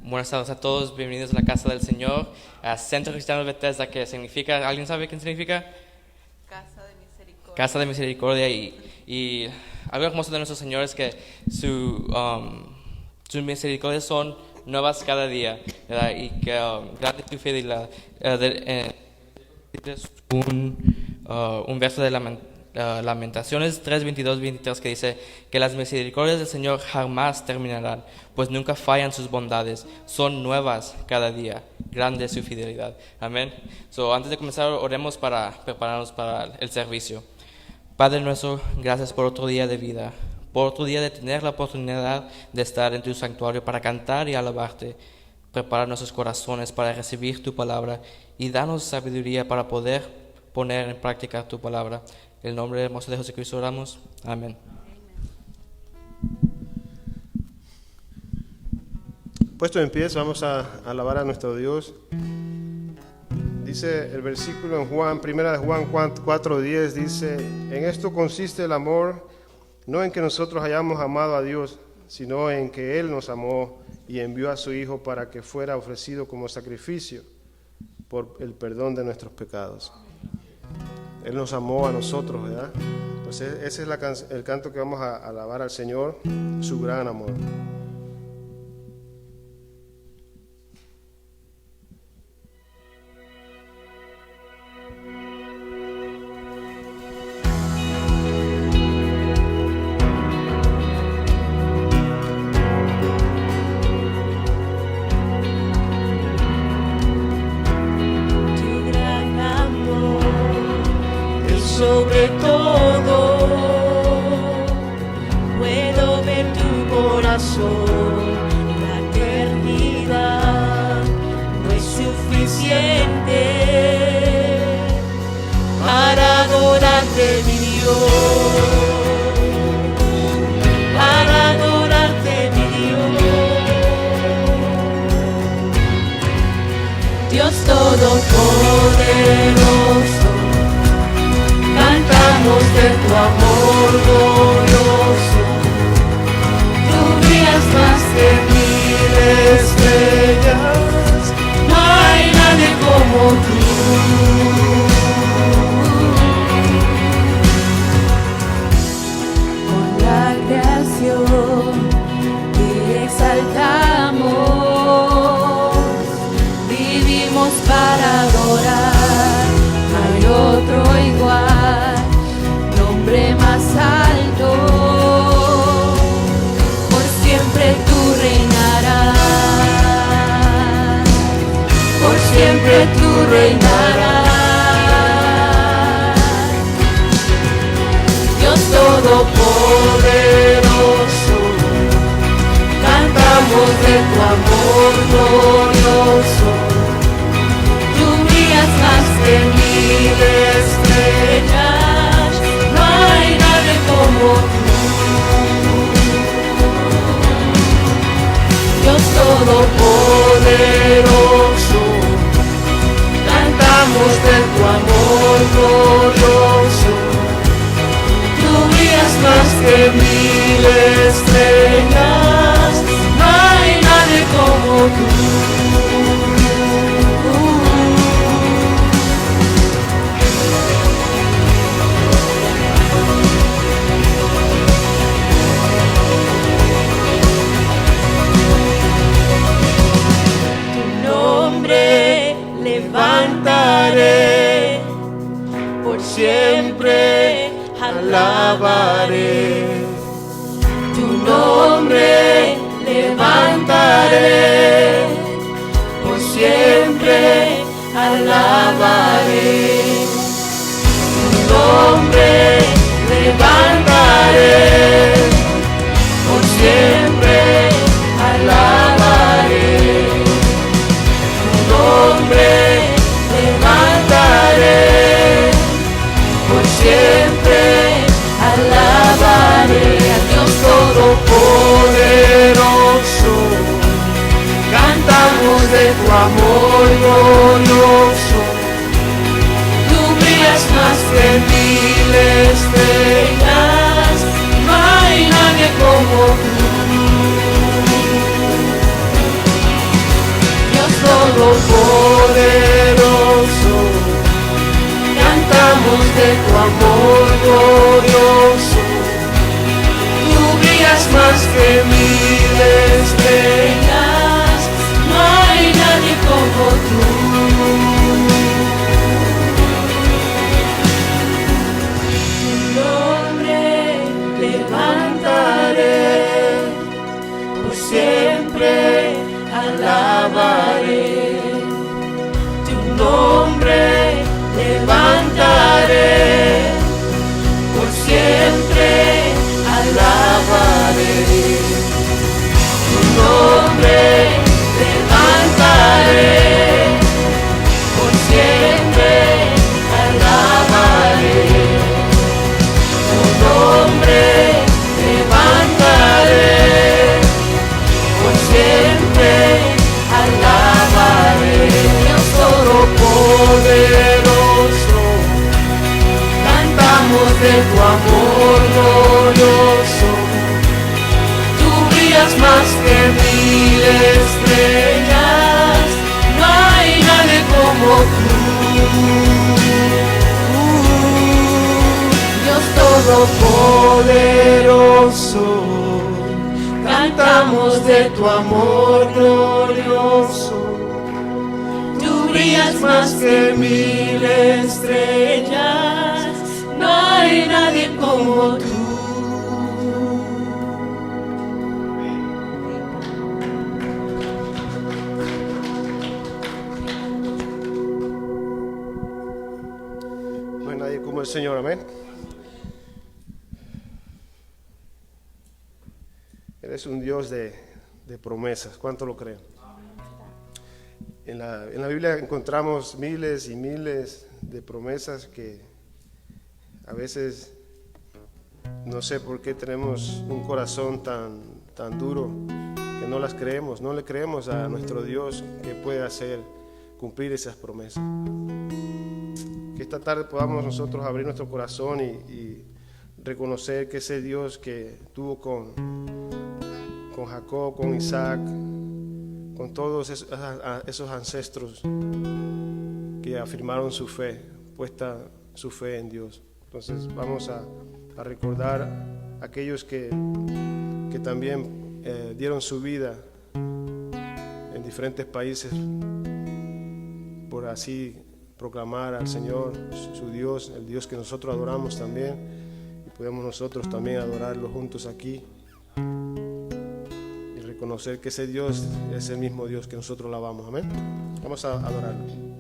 Buenas tardes a todos, bienvenidos a la casa del Señor, a Centro Cristiano Bethesda, que significa, ¿alguien sabe qué significa? Casa de misericordia. Casa de misericordia, y algo hermoso de nuestro Señor es que sus misericordias son nuevas cada día, ¿verdad? Y que grande tu fidelidad. Un verso de Lamentaciones 3:22-23 que dice que las misericordias del Señor jamás terminarán, pues nunca fallan sus bondades, son nuevas cada día, grande es su fidelidad. Amén. Antes de comenzar, oremos para prepararnos para el servicio. Padre nuestro, gracias por otro día de vida, por otro día de tener la oportunidad de estar en tu santuario para cantar y alabarte. Prepara nuestros corazones para recibir tu palabra y danos sabiduría para poder poner en práctica tu palabra. En el nombre hermoso de Jesucristo oramos. Amén. Puesto en pie, vamos a alabar a nuestro Dios. Dice el versículo en Primera de Juan 4:10, dice: en esto consiste el amor, no en que nosotros hayamos amado a Dios, sino en que Él nos amó y envió a su Hijo para que fuera ofrecido como sacrificio por el perdón de nuestros pecados. Él nos amó a nosotros, ¿verdad? Pues ese es el canto que vamos a alabar al Señor, su gran amor. Sobre todo puedo ver tu corazón. La eternidad no es suficiente para adorarte, mi Dios, para adorarte, mi Dios. Dios Todopoderoso, cantamos de tu amor glorioso. Tú brillas más que 1000 estrellas, no hay nadie como tú. Con la creación te exaltamos, vivimos para adorar, no hay otro igual, nombre más alto, por siempre tú reinarás, por siempre tú reinarás. Dios Todopoderoso, cantamos de tu amor glorioso. Tú brillas más que 1000 estrellas, no hay nadie como tú. Dios Todopoderoso, cantamos de tu amor glorioso. Tú brillas más que 1000 estrellas, no hay nadie como tú. Levantaré, por siempre alabaré. Tu de tu amor glorioso. Tú brillas más que mil estrellas, no hay nadie como tú. Dios Todopoderoso, cantamos de tu amor glorioso. Tú brillas más que mil estrellas, no hay nadie como tú. Tu nombre levantaré, por siempre alabaré. Tu nombre levantaré, por siempre alabaré. Tu nombre levantaré, por siempre alabaré. Tu nombre levantaré, por siempre alabaré. Dios Todopoderoso, cantamos de tu amor glorioso. Tú brillas más que mil estrellas, no hay nadie como tú. Dios Todopoderoso, cantamos de tu amor glorioso. Tú brillas más que mil estrellas, no hay nadie como tú. No hay nadie como el Señor, amén. Él es un Dios de promesas. ¿Cuánto lo creen? En la Biblia encontramos miles y miles de promesas que a veces no sé por qué tenemos un corazón tan duro que no las creemos, no le creemos a nuestro Dios que puede cumplir esas promesas. Que esta tarde podamos nosotros abrir nuestro corazón y reconocer que ese Dios que tuvo con Jacob, con Isaac, con todos esos ancestros que afirmaron su fe, puesta su fe en Dios. Entonces vamos a recordar a aquellos que también dieron su vida en diferentes países por así proclamar al Señor, su Dios, el Dios que nosotros adoramos también, y podemos nosotros también adorarlo juntos aquí y reconocer que ese Dios es el mismo Dios que nosotros alabamos. Amén. Vamos a adorarlo.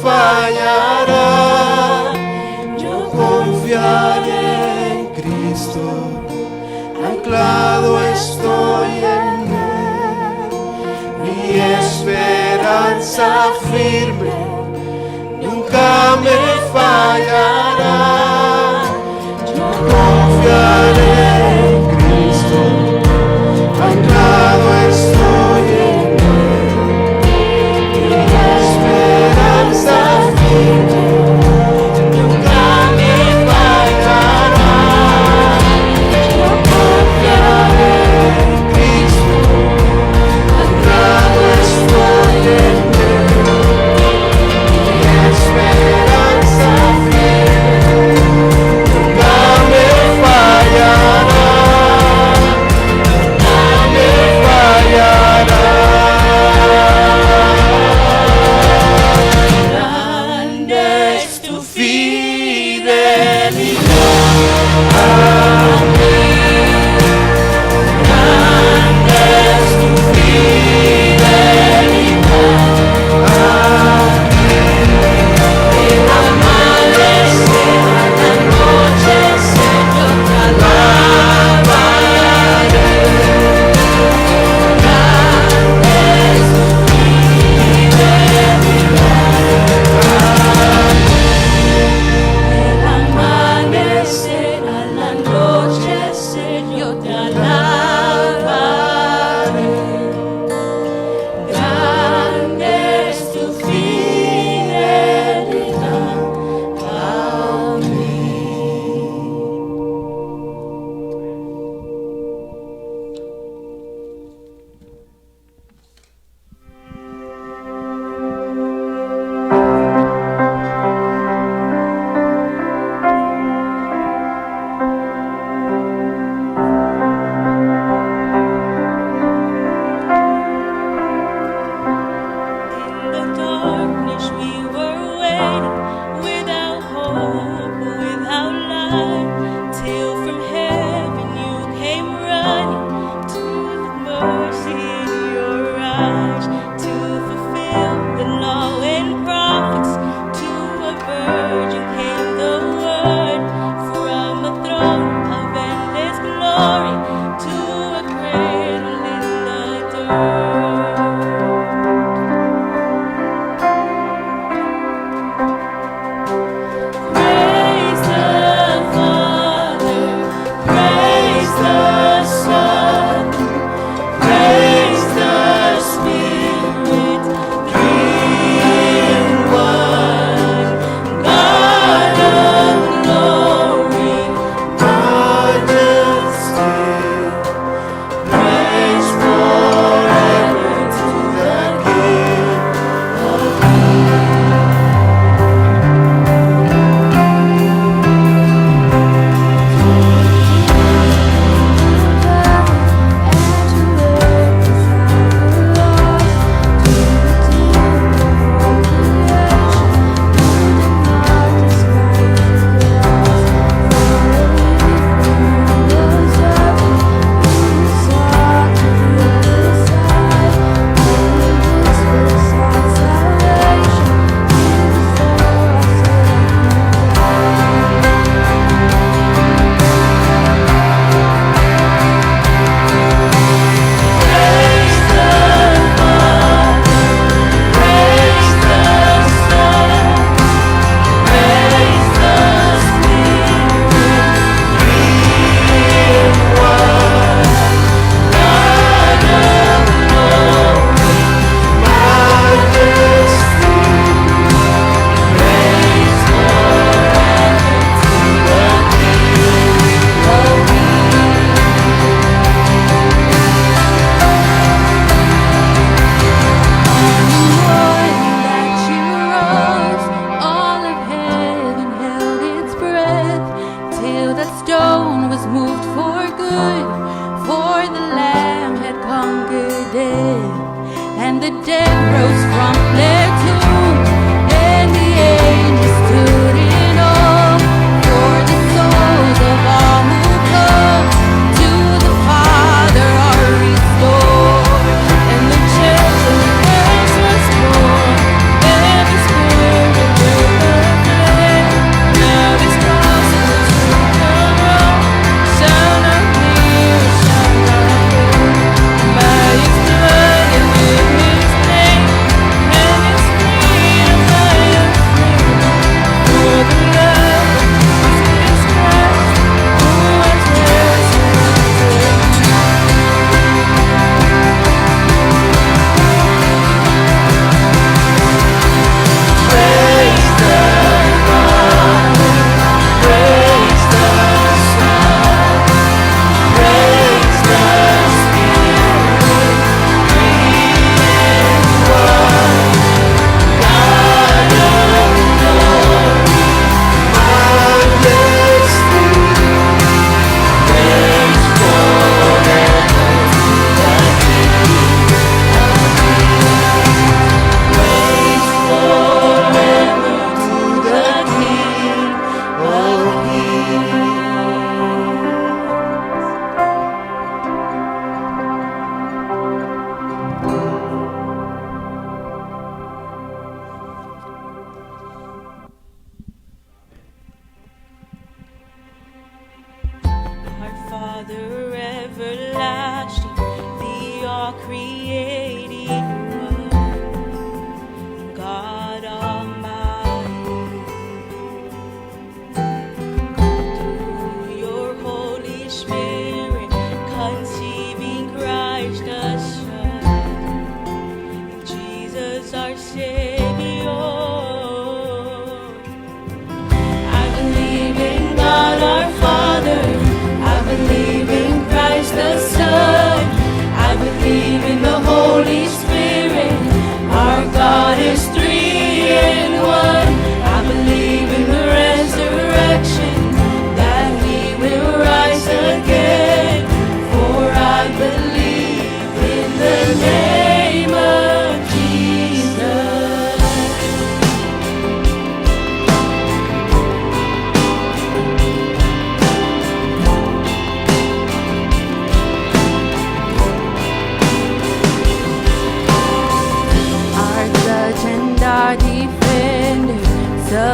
fallará. Yo confiaré en Cristo, anclado estoy en Él. Mi esperanza firme nunca me fallará. Yo confiaré en Cristo, anclado estoy en Él. Mi esperanza firme nunca me fallará. Yo confiaré en Cristo, anclado estoy en Él.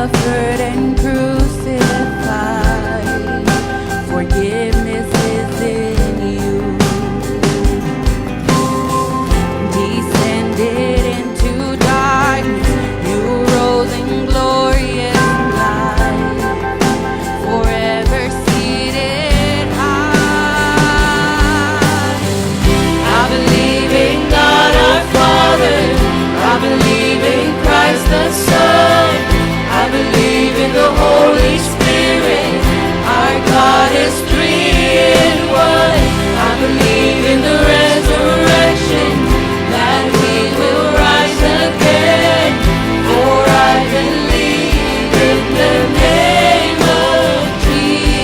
suffered and crucified. Forgiveness is in you. Descended into darkness, you rose in glorious light. Forever seated high. I believe in God our Father. I believe in Christ the Son. I believe in the Holy Spirit. Our God is three in one. I believe in the resurrection, that we will rise again. For I believe in the name of Jesus.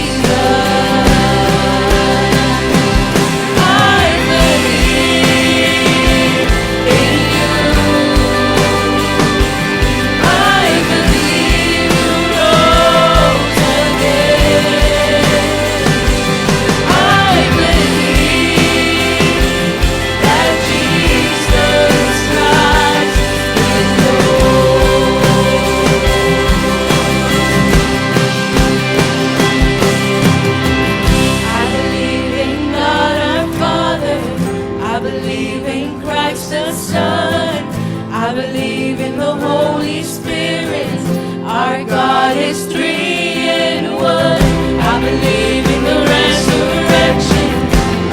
I believe in you. I believe you rose again. I believe that Jesus Christ is Lord. I believe in God our Father. I believe in Christ the Son. I believe in the Holy Spirit. Our God is three in one. I believe in the resurrection,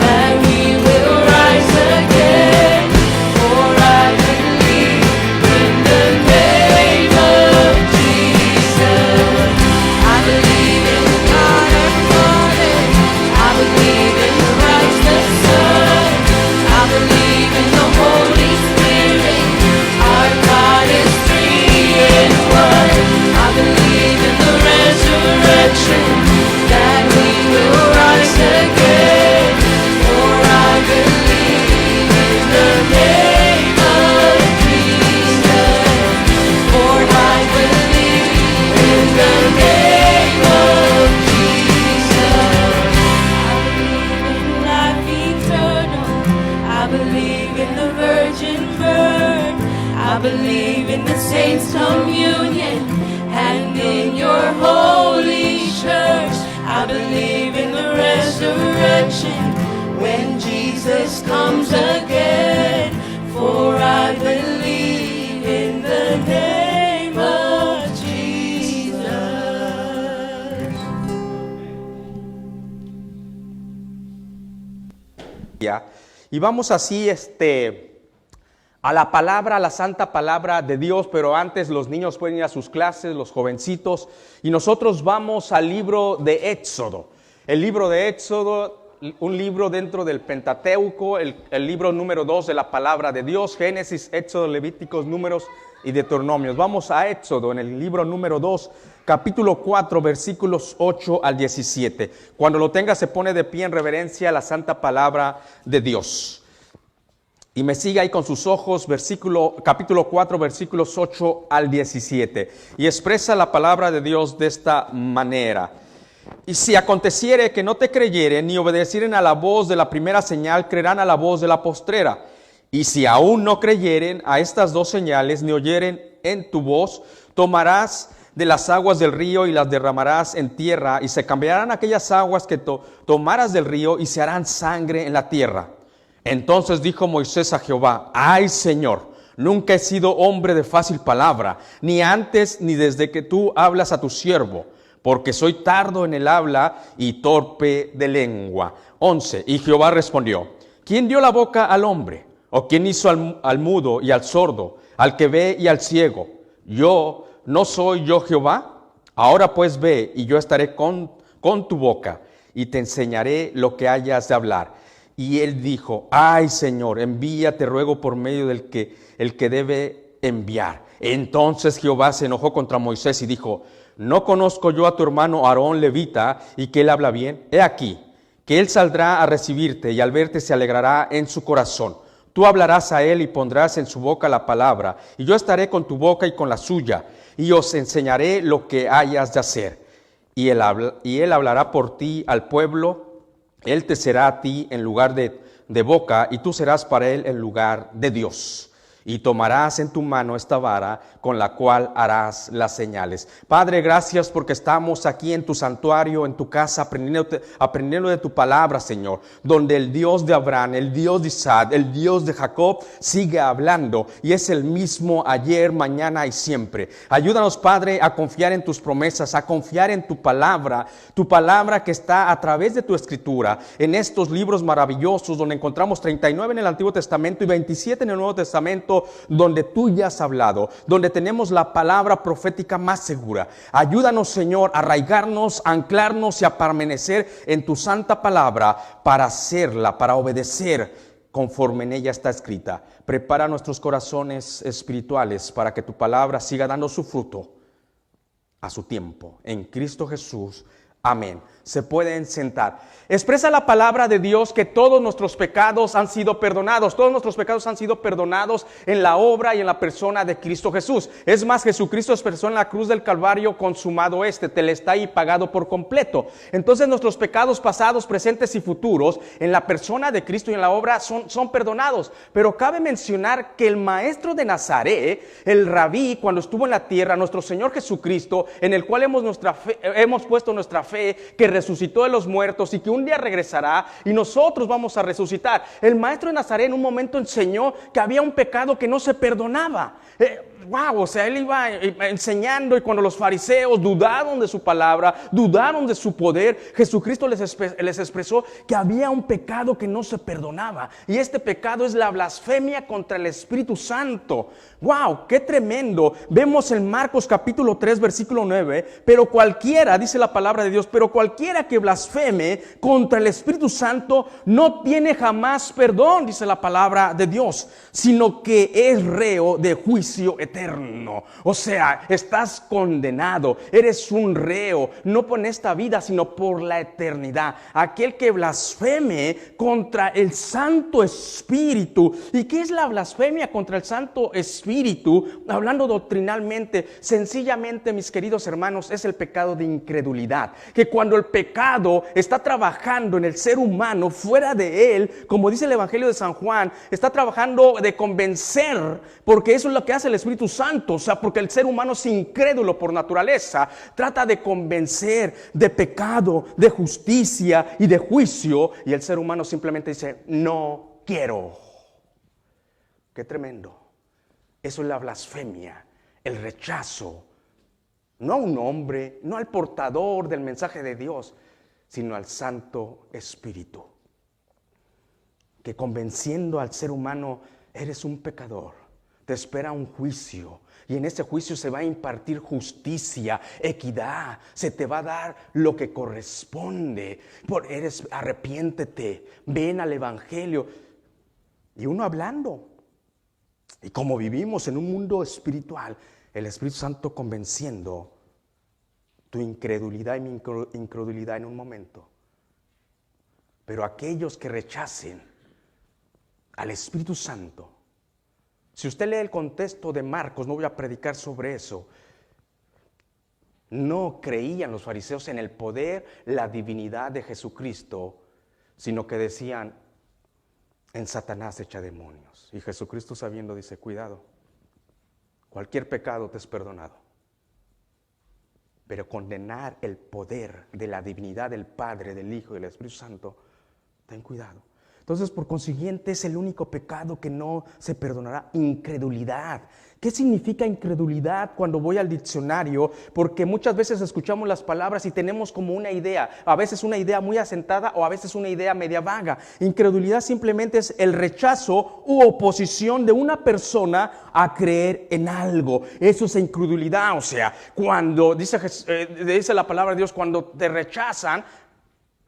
that we will rise again. For I believe in the name of Jesus. I believe in God our Father. I believe in Christ the Son. I believe in the Holy Spirit. Our God is three in one. I believe in the resurrection, that we will rise again. For I believe in the name of Jesus. For I believe in the name of Jesus. I believe in life eternal. I believe in the virgin birth. I believe in the saints' communion and in your holy church. I believe in the resurrection when Jesus comes again. For I believe in the name of Jesus. Y vamos así a la palabra, a la santa palabra de Dios, pero antes los niños pueden ir a sus clases, los jovencitos, y nosotros vamos al libro de Éxodo. El libro de Éxodo, un libro dentro del Pentateuco, el libro número 2 de la palabra de Dios, Génesis, Éxodo, Levíticos, Números y Deuteronomios. Vamos a Éxodo en el libro número 2, capítulo 4, versículos 8 al 17. Cuando lo tenga se pone de pie en reverencia a la santa palabra de Dios. Y me sigue ahí con sus ojos, capítulo 4, versículos 8 al 17. Y expresa la palabra de Dios de esta manera. Y si aconteciere que no te creyeren ni obedecieren a la voz de la primera señal, creerán a la voz de la postrera. Y si aún no creyeren a estas dos señales, ni oyeren en tu voz, tomarás de las aguas del río y las derramarás en tierra, y se cambiarán aquellas aguas que tomaras del río y se harán sangre en la tierra. Entonces dijo Moisés a Jehová: ay, Señor, nunca he sido hombre de fácil palabra, ni antes ni desde que tú hablas a tu siervo, porque soy tardo en el habla y torpe de lengua. 11. Y Jehová respondió: ¿quién dio la boca al hombre? ¿O quién hizo al mudo y al sordo, al que ve y al ciego? ¿Yo no soy yo Jehová? Ahora pues ve, y yo estaré con tu boca, y te enseñaré lo que hayas de hablar. Y él dijo: ay, Señor, envía, te ruego, por medio del que el que debe enviar. Entonces Jehová se enojó contra Moisés y dijo: ¿no conozco yo a tu hermano Aarón levita, y que él habla bien? He aquí, que él saldrá a recibirte, y al verte se alegrará en su corazón. Tú hablarás a él y pondrás en su boca la palabra, y yo estaré con tu boca y con la suya, y os enseñaré lo que hayas de hacer. Y él hablará por ti al pueblo. Él te será a ti en lugar de boca, y tú serás para él en lugar de Dios. y tomarás en tu mano esta vara con la cual harás las señales. Padre, gracias porque estamos aquí en tu santuario, en tu casa, aprendiendo de tu palabra, Señor, donde el Dios de Abraham, el Dios de Isaac, el Dios de Jacob sigue hablando y es el mismo ayer, mañana y siempre. Ayúdanos, Padre, a confiar en tus promesas, a confiar en tu palabra que está a través de tu escritura, en estos libros maravillosos donde encontramos 39 en el Antiguo Testamento y 27 en el Nuevo Testamento, donde tú ya has hablado, donde tenemos la palabra profética más segura. Ayúdanos, Señor, a arraigarnos, a anclarnos y a permanecer en tu santa palabra para hacerla, para obedecer conforme en ella está escrita. Prepara nuestros corazones espirituales para que tu palabra siga dando su fruto a su tiempo. En Cristo Jesús. Amén. Se pueden sentar. Expresa la palabra de Dios que todos nuestros pecados han sido perdonados. Todos nuestros pecados han sido perdonados en la obra y en la persona de Cristo Jesús. Es más, Jesucristo expresó en la cruz del Calvario: consumado telestai, pagado por completo. Entonces nuestros pecados pasados, presentes y futuros en la persona de Cristo y en la obra son perdonados. Pero cabe mencionar que el maestro de Nazaret, el rabí, cuando estuvo en la tierra, nuestro Señor Jesucristo, en el cual hemos puesto nuestra fe, que resucitó de los muertos y que un día regresará y nosotros vamos a resucitar. El maestro de Nazaret en un momento enseñó que había un pecado que no se perdonaba. O sea, él iba enseñando, y cuando los fariseos dudaron de su palabra, dudaron de su poder, Jesucristo les expresó que había un pecado que no se perdonaba, y este pecado es la blasfemia contra el Espíritu Santo. ¡Wow! ¡Qué tremendo! Vemos en Marcos capítulo 3 versículo 9, pero cualquiera, dice la palabra de Dios, pero cualquiera que blasfeme contra el Espíritu Santo no tiene jamás perdón, dice la palabra de Dios, sino que es reo de juicio eterno. O sea, estás condenado, eres un reo, no por esta vida, sino por la eternidad. Aquel que blasfeme contra el Santo Espíritu. ¿Y qué es la blasfemia contra el Santo Espíritu? Hablando doctrinalmente, sencillamente, mis queridos hermanos, es el pecado de incredulidad. Que cuando el pecado está trabajando en el ser humano, fuera de él, como dice el Evangelio de San Juan, está trabajando de convencer, porque eso es lo que hace el Espíritu Santo. O sea, porque el ser humano es incrédulo por naturaleza, trata de convencer de pecado, de justicia y de juicio, y el ser humano simplemente dice: no quiero. Qué tremendo. Eso es la blasfemia, el rechazo, no a un hombre, no al portador del mensaje de Dios, sino al Santo Espíritu, que convenciendo al ser humano: eres un pecador, te espera un juicio, y en ese juicio se va a impartir justicia, equidad, se te va a dar lo que corresponde. Arrepiéntete, ven al Evangelio. Y uno hablando, y como vivimos en un mundo espiritual, el Espíritu Santo convenciendo tu incredulidad y mi incredulidad en un momento. Pero aquellos que rechacen al Espíritu Santo, si usted lee el contexto de Marcos, no voy a predicar sobre eso, no creían los fariseos en el poder, la divinidad de Jesucristo, sino que decían: en Satanás echa demonios. Y Jesucristo, sabiendo, dice: cuidado, cualquier pecado te es perdonado, pero condenar el poder de la divinidad del Padre, del Hijo y del Espíritu Santo, ten cuidado. Entonces, por consiguiente, es el único pecado que no se perdonará: incredulidad. ¿Qué significa incredulidad cuando voy al diccionario? Porque muchas veces escuchamos las palabras y tenemos como una idea, a veces una idea muy asentada o a veces una idea media vaga. Incredulidad simplemente es el rechazo u oposición de una persona a creer en algo. Eso es incredulidad. O sea, cuando dice la palabra de Dios, cuando te rechazan,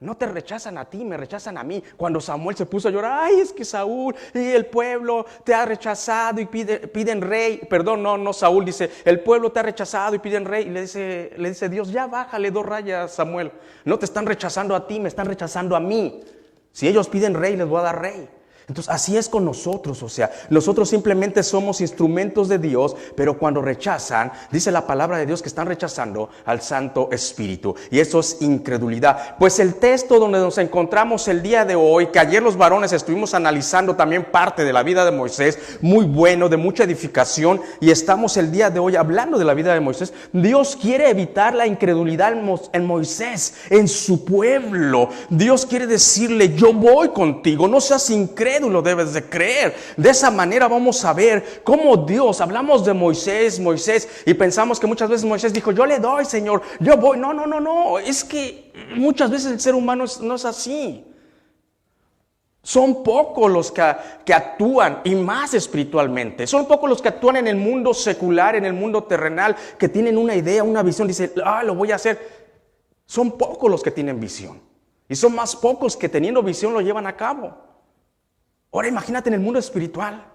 no te rechazan a ti, me rechazan a mí. Cuando Samuel se puso a llorar: ay, es que Saúl y el pueblo te ha rechazado y piden rey. Perdón, no Saúl, dice: el pueblo te ha rechazado y piden rey. Y le dice Dios: ya bájale 2 rayas, Samuel. No te están rechazando a ti, me están rechazando a mí. Si ellos piden rey, les voy a dar rey. Entonces, así es con nosotros, o sea, nosotros simplemente somos instrumentos de Dios, pero cuando rechazan, dice la palabra de Dios que están rechazando al Santo Espíritu, y eso es incredulidad. Pues el texto donde nos encontramos el día de hoy, que ayer los varones estuvimos analizando también parte de la vida de Moisés, muy bueno, de mucha edificación, y estamos el día de hoy hablando de la vida de Moisés. Dios quiere evitar la incredulidad en Moisés, en su pueblo. Dios quiere decirle, yo voy contigo, no seas incrédulo, debes de creer. De esa manera vamos a ver cómo Dios, hablamos de Moisés, y pensamos que muchas veces Moisés dijo, yo le doy, Señor, yo voy. No, es que muchas veces el ser humano no es así. Son pocos los que actúan, y más espiritualmente. Son pocos los que actúan en el mundo secular, en el mundo terrenal, que tienen una idea, una visión, dicen, lo voy a hacer. Son pocos los que tienen visión, y son más pocos que teniendo visión lo llevan a cabo. Ahora imagínate en el mundo espiritual.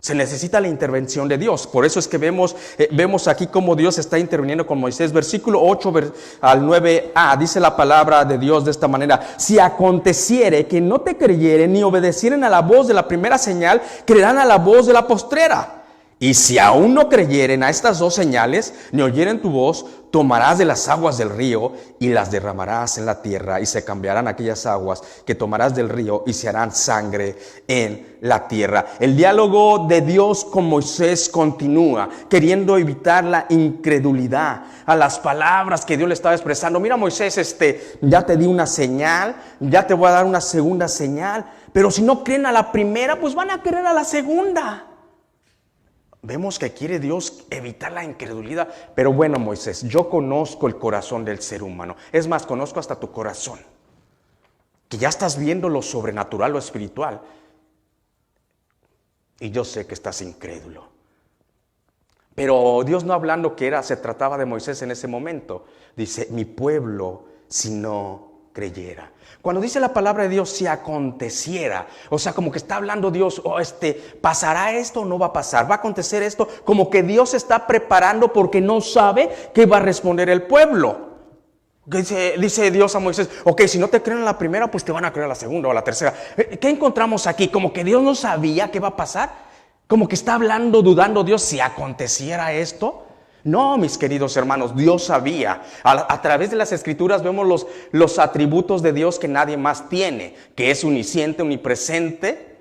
Se necesita la intervención de Dios. Por eso es que vemos aquí cómo Dios está interviniendo con Moisés. Versículo 8 al 9a, dice la palabra de Dios de esta manera. Si aconteciere que no te creyeren ni obedecieren a la voz de la primera señal, creerán a la voz de la postrera. Y si aún no creyeren a estas dos señales, ni oyeren tu voz, tomarás de las aguas del río y las derramarás en la tierra, y se cambiarán aquellas aguas que tomarás del río y se harán sangre en la tierra. El diálogo de Dios con Moisés continúa, queriendo evitar la incredulidad a las palabras que Dios le estaba expresando. Mira, Moisés, ya te di una señal, ya te voy a dar una segunda señal, pero si no creen a la primera, pues van a creer a la segunda. Vemos que quiere Dios evitar la incredulidad. Pero bueno, Moisés, yo conozco el corazón del ser humano. Es más, conozco hasta tu corazón. Que ya estás viendo lo sobrenatural, lo espiritual. Y yo sé que estás incrédulo. Pero Dios no hablando que se trataba de Moisés en ese momento. Dice, mi pueblo si no creyera. Cuando dice la palabra de Dios, si aconteciera, o sea, como que está hablando Dios, ¿pasará esto o no va a pasar? ¿Va a acontecer esto? Como que Dios se está preparando porque no sabe qué va a responder el pueblo. Dice Dios a Moisés, ok, si no te creen a la primera, pues te van a creer a la segunda o a la tercera. ¿Qué encontramos aquí? Como que Dios no sabía qué va a pasar. Como que está hablando, dudando Dios, si aconteciera esto. No, mis queridos hermanos, Dios sabía. A través de las Escrituras vemos los atributos de Dios que nadie más tiene, que es omnisciente, omnipresente.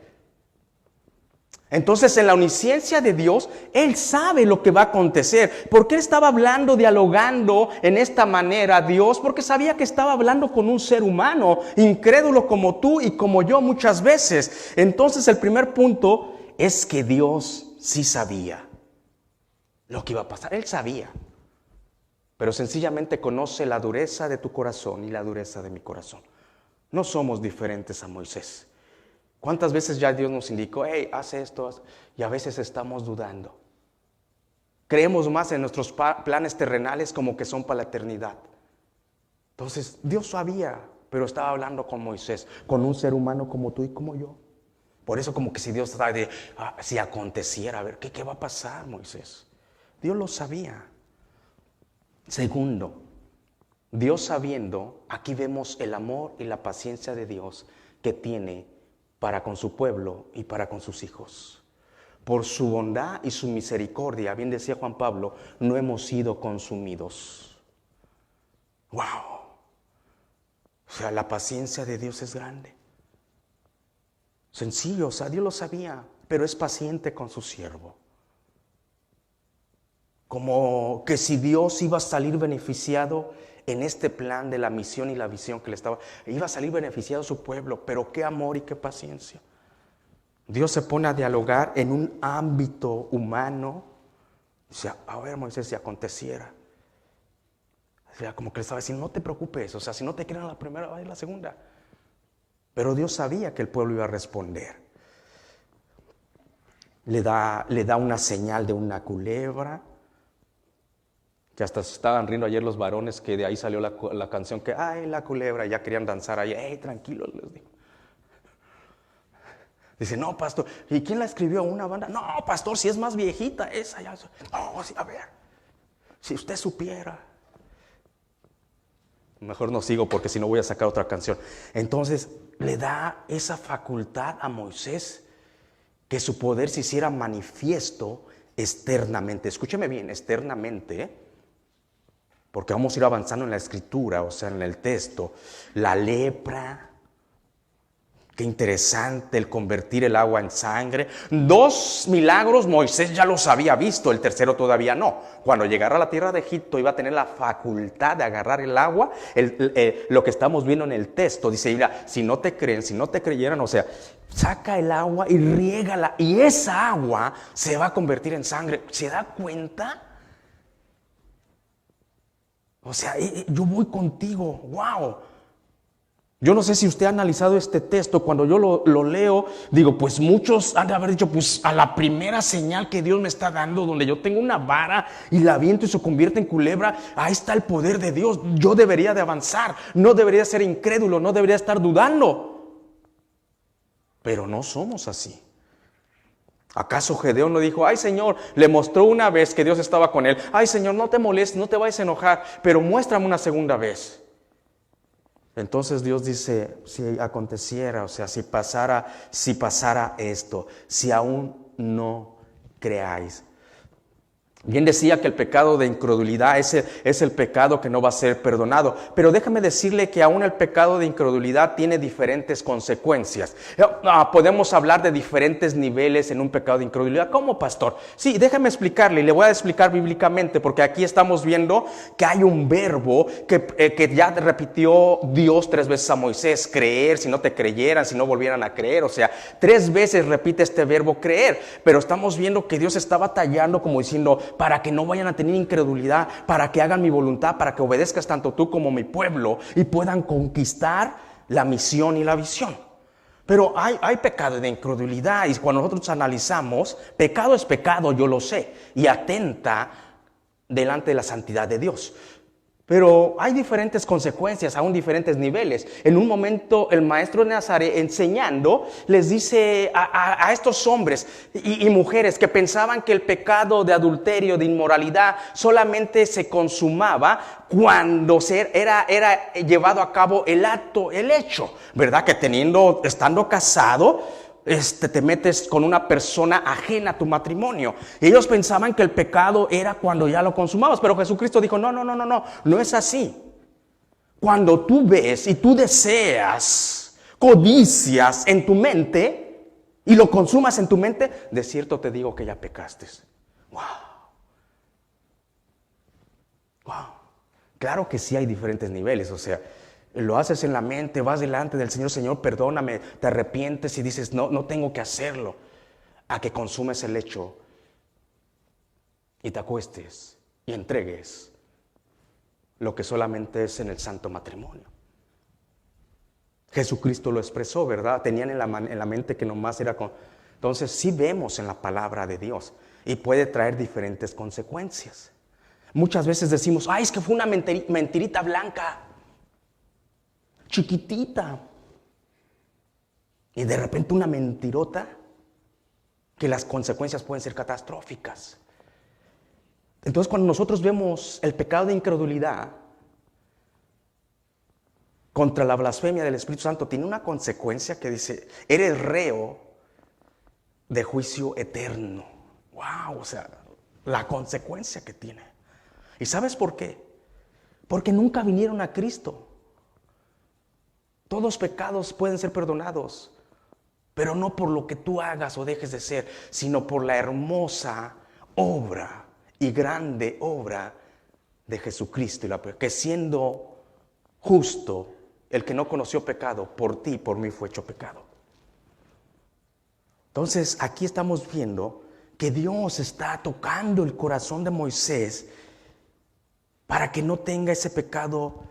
Entonces, en la omnisciencia de Dios, Él sabe lo que va a acontecer. ¿Por qué estaba hablando, dialogando en esta manera a Dios? Porque sabía que estaba hablando con un ser humano, incrédulo como tú y como yo muchas veces. Entonces, el primer punto es que Dios sí sabía lo que iba a pasar. Él sabía, pero sencillamente conoce la dureza de tu corazón y la dureza de mi corazón. No somos diferentes a Moisés. ¿Cuántas veces ya Dios nos indicó, hey, haz esto? Y a veces estamos dudando. Creemos más en nuestros planes terrenales como que son para la eternidad. Entonces, Dios sabía, pero estaba hablando con Moisés, con un ser humano como tú y como yo. Por eso como que si Dios estaba si aconteciera, a ver, ¿qué va a pasar, Moisés? Dios lo sabía. Segundo, Dios sabiendo, aquí vemos el amor y la paciencia de Dios que tiene para con su pueblo y para con sus hijos. Por su bondad y su misericordia, bien decía Juan Pablo, no hemos sido consumidos. ¡Wow! O sea, la paciencia de Dios es grande. Sencillo, o sea, Dios lo sabía, pero es paciente con su siervo. Como que si Dios iba a salir beneficiado en este plan de la misión y la visión que le estaba, iba a salir beneficiado su pueblo, pero qué amor y qué paciencia. Dios se pone a dialogar en un ámbito humano. Dice, a ver, Moisés, si aconteciera. O sea, como que le estaba diciendo, no te preocupes, o sea, si no te quieren a la primera, va a ir la segunda. Pero Dios sabía que el pueblo iba a responder. Le da una señal de una culebra. Que hasta se estaban riendo ayer los varones, que de ahí salió la canción que, ay, la culebra, ya querían danzar ahí. Hey, tranquilos, les digo. Dice, no, pastor, ¿y quién la escribió? ¿Una banda? No, pastor, si es más viejita esa. Ya. No, sí, a ver, si usted supiera. Mejor no sigo porque si no voy a sacar otra canción. Entonces le da esa facultad a Moisés que su poder se hiciera manifiesto externamente. Escúcheme bien, externamente, porque vamos a ir avanzando en la escritura, o sea, en el texto. La lepra, qué interesante el convertir el agua en sangre. 2 milagros Moisés ya los había visto, el tercero todavía no. Cuando llegara a la tierra de Egipto iba a tener la facultad de agarrar el agua. Lo que estamos viendo en el texto, dice, mira, si no te creen, si no te creyeran, o sea, saca el agua y riégala, y esa agua se va a convertir en sangre. ¿Se da cuenta? O sea, yo voy contigo, wow. Yo no sé si usted ha analizado este texto. Cuando yo lo leo, digo, pues muchos han de haber dicho, pues a la primera señal que Dios me está dando, donde yo tengo una vara y la aviento y se convierte en culebra, ahí está el poder de Dios. Yo debería de avanzar, no debería ser incrédulo, no debería estar dudando. Pero no somos así. ¿Acaso Gedeón no dijo, ay Señor, le mostró una vez que Dios estaba con él? Ay Señor, no te molestes, no te vayas a enojar, pero muéstrame una segunda vez. Entonces Dios dice, si aconteciera, o sea, si pasara esto, si aún no creáis. Bien decía que el pecado de incredulidad es el pecado que no va a ser perdonado. Pero déjame decirle que aún el pecado de incredulidad tiene diferentes consecuencias. Podemos hablar de diferentes niveles en un pecado de incredulidad. ¿Cómo, pastor? Sí, déjame explicarle, y le voy a explicar bíblicamente, porque aquí estamos viendo que hay un verbo que ya repitió Dios 3 veces a Moisés: creer, si no te creyeran, si no volvieran a creer. O sea, 3 veces repite este verbo creer. Pero estamos viendo que Dios está batallando, como diciendo, para que no vayan a tener incredulidad, para que hagan mi voluntad, para que obedezcas tanto tú como mi pueblo y puedan conquistar la misión y la visión. Pero hay pecado de incredulidad, y cuando nosotros analizamos, pecado es pecado, yo lo sé, y atenta delante de la santidad de Dios. Pero hay diferentes consecuencias, aún diferentes niveles. En un momento el maestro de Nazaret, enseñando, les dice a estos hombres y mujeres que pensaban que el pecado de adulterio, de inmoralidad, solamente se consumaba cuando era llevado a cabo el acto, el hecho, ¿verdad? Que estando casado, te metes con una persona ajena a tu matrimonio. Y ellos pensaban que el pecado era cuando ya lo consumabas, pero Jesucristo dijo, no es así. Cuando tú ves y tú deseas, codicias en tu mente y lo consumas en tu mente, de cierto te digo que ya pecaste. Wow. Claro que sí hay diferentes niveles, o sea, lo haces en la mente, vas delante del Señor, Señor, perdóname, te arrepientes y dices, no tengo que hacerlo, a que consumes el hecho y te acuestes y entregues lo que solamente es en el santo matrimonio. Jesucristo lo expresó, ¿verdad? Tenían en la mente que nomás era con... Entonces sí vemos en la palabra de Dios y puede traer diferentes consecuencias. Muchas veces decimos, ay, es que fue una mentirita blanca, chiquitita, y de repente una mentirota, que las consecuencias pueden ser catastróficas. Entonces, cuando nosotros vemos el pecado de incredulidad contra la blasfemia del Espíritu Santo, tiene una consecuencia que dice, eres reo de juicio eterno. Wow, o sea, la consecuencia que tiene. ¿Y sabes por qué? Porque nunca vinieron a Cristo. Todos los pecados pueden ser perdonados, pero no por lo que tú hagas o dejes de ser, sino por la hermosa obra y grande obra de Jesucristo, que siendo justo, el que no conoció pecado, por ti y por mí fue hecho pecado. Entonces aquí estamos viendo que Dios está tocando el corazón de Moisés para que no tenga ese pecado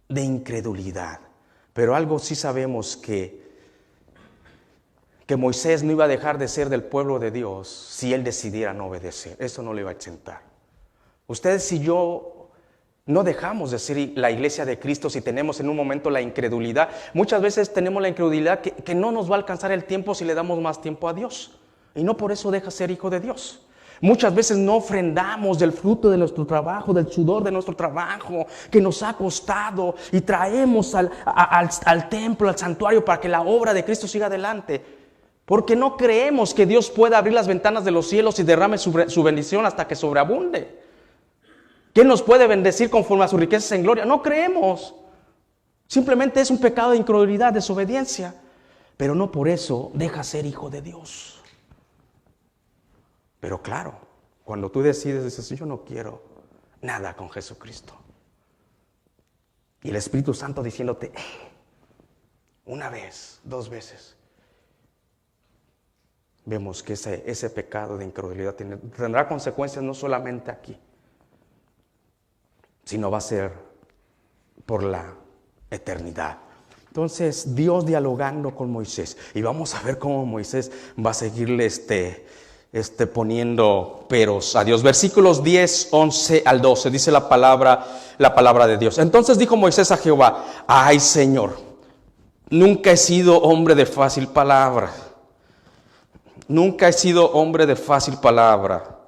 de incredulidad. Pero algo sí sabemos, que Moisés no iba a dejar de ser del pueblo de Dios si él decidiera no obedecer. Eso no le iba a exentar. Ustedes y yo no dejamos de ser la iglesia de Cristo si tenemos en un momento la incredulidad. Muchas veces tenemos la incredulidad que no nos va a alcanzar el tiempo si le damos más tiempo a Dios. Y no por eso deja ser hijo de Dios. Muchas veces no ofrendamos del fruto de nuestro trabajo, del sudor de nuestro trabajo que nos ha costado y traemos al templo, al santuario para que la obra de Cristo siga adelante. Porque no creemos que Dios pueda abrir las ventanas de los cielos y derrame su bendición hasta que sobreabunde. ¿Quién nos puede bendecir conforme a sus riquezas en gloria? No creemos. Simplemente es un pecado de incredulidad, desobediencia. Pero no por eso deja ser hijo de Dios. Pero claro, cuando tú decides, dices, yo no quiero nada con Jesucristo. Y el Espíritu Santo diciéndote, una vez, 2 veces. Vemos que ese pecado de incredulidad tendrá consecuencias no solamente aquí, sino va a ser por la eternidad. Entonces, Dios dialogando con Moisés. Y vamos a ver cómo Moisés va a seguirle poniendo peros a Dios. Versículos 10, 11 al 12, dice la palabra de Dios. Entonces dijo Moisés a Jehová, ay Señor, nunca he sido hombre de fácil palabra. Nunca he sido hombre de fácil palabra,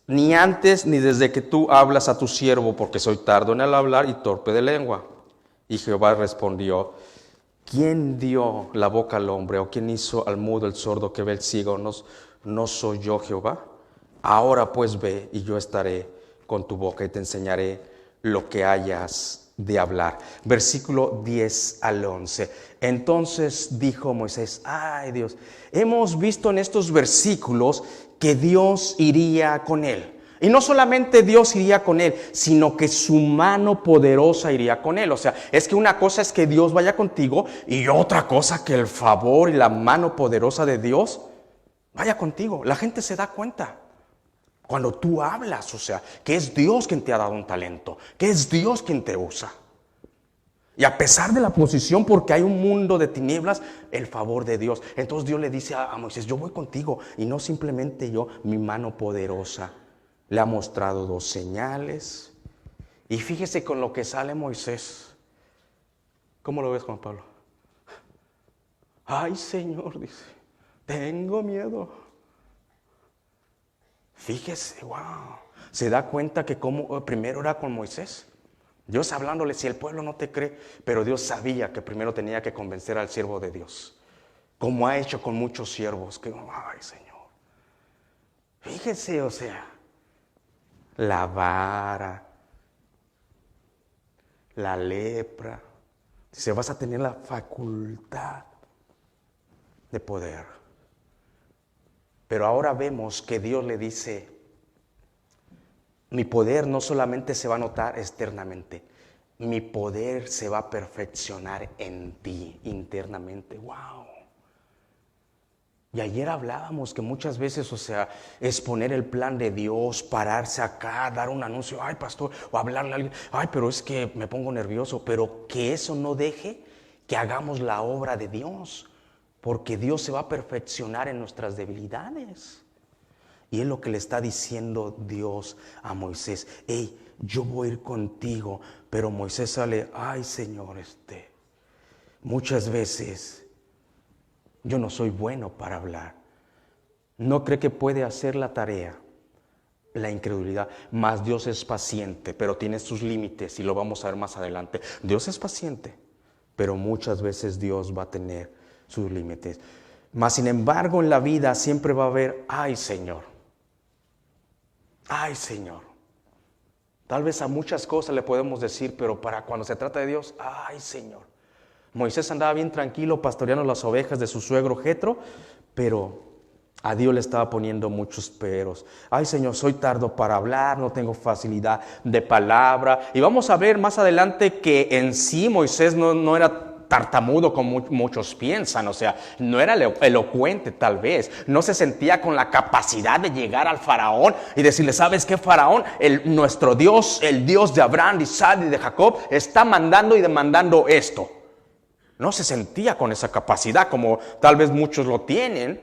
ni antes ni desde que tú hablas a tu siervo, porque soy tardo en el hablar y torpe de lengua. Y Jehová respondió, ¿quién dio la boca al hombre? ¿O quién hizo al mudo, el sordo, que ve el ciego? ¿No soy yo Jehová? Ahora pues ve, y yo estaré con tu boca y te enseñaré lo que hayas de hablar. Versículo 10 al 11. Entonces dijo Moisés, ay Dios, hemos visto en estos versículos que Dios iría con él. Y no solamente Dios iría con él, sino que su mano poderosa iría con él. O sea, es que una cosa es que Dios vaya contigo y otra cosa que el favor y la mano poderosa de Dios vaya contigo. La gente se da cuenta cuando tú hablas, o sea, que es Dios quien te ha dado un talento, que es Dios quien te usa. Y a pesar de la posición, porque hay un mundo de tinieblas, el favor de Dios. Entonces Dios le dice a Moisés, yo voy contigo, y no simplemente yo, mi mano poderosa. Le ha mostrado 2 señales. Y fíjese con lo que sale Moisés. ¿Cómo lo ves, Juan Pablo? Ay, Señor, dice, tengo miedo. Fíjese, wow. Se da cuenta que como primero era con Moisés. Dios hablándole, si el pueblo no te cree, pero Dios sabía que primero tenía que convencer al siervo de Dios. Como ha hecho con muchos siervos. Que, ay, Señor. Fíjese, o sea. La vara, la lepra. Dice, vas a tener la facultad de poder. Pero ahora vemos que Dios le dice, mi poder no solamente se va a notar externamente, mi poder se va a perfeccionar en ti internamente. ¡Wow! Y ayer hablábamos que muchas veces, o sea, exponer el plan de Dios, pararse acá, dar un anuncio, ay pastor, o hablarle a alguien, ay, pero es que me pongo nervioso, pero que eso no deje que hagamos la obra de Dios, porque Dios se va a perfeccionar en nuestras debilidades. Y es lo que le está diciendo Dios a Moisés, hey, yo voy a ir contigo, pero Moisés sale, ay Señor, muchas veces yo no soy bueno para hablar. No cree que puede hacer la tarea, la incredulidad. Mas Dios es paciente, pero tiene sus límites y lo vamos a ver más adelante. Dios es paciente, pero muchas veces Dios va a tener sus límites. Mas sin embargo en la vida siempre va a haber, ay Señor, ay Señor. Tal vez a muchas cosas le podemos decir, pero para cuando se trata de Dios, ay Señor. Moisés andaba bien tranquilo pastoreando las ovejas de su suegro Jetro, pero a Dios le estaba poniendo muchos peros. Ay Señor, soy tardo para hablar, no tengo facilidad de palabra. Y vamos a ver más adelante que en sí Moisés no era tartamudo como muchos piensan, o sea, no era elocuente tal vez, no se sentía con la capacidad de llegar al faraón y decirle, ¿sabes qué, faraón? Nuestro Dios, el Dios de Abraham, de Isaac y de Jacob, está mandando y demandando esto. No se sentía con esa capacidad como tal vez muchos lo tienen,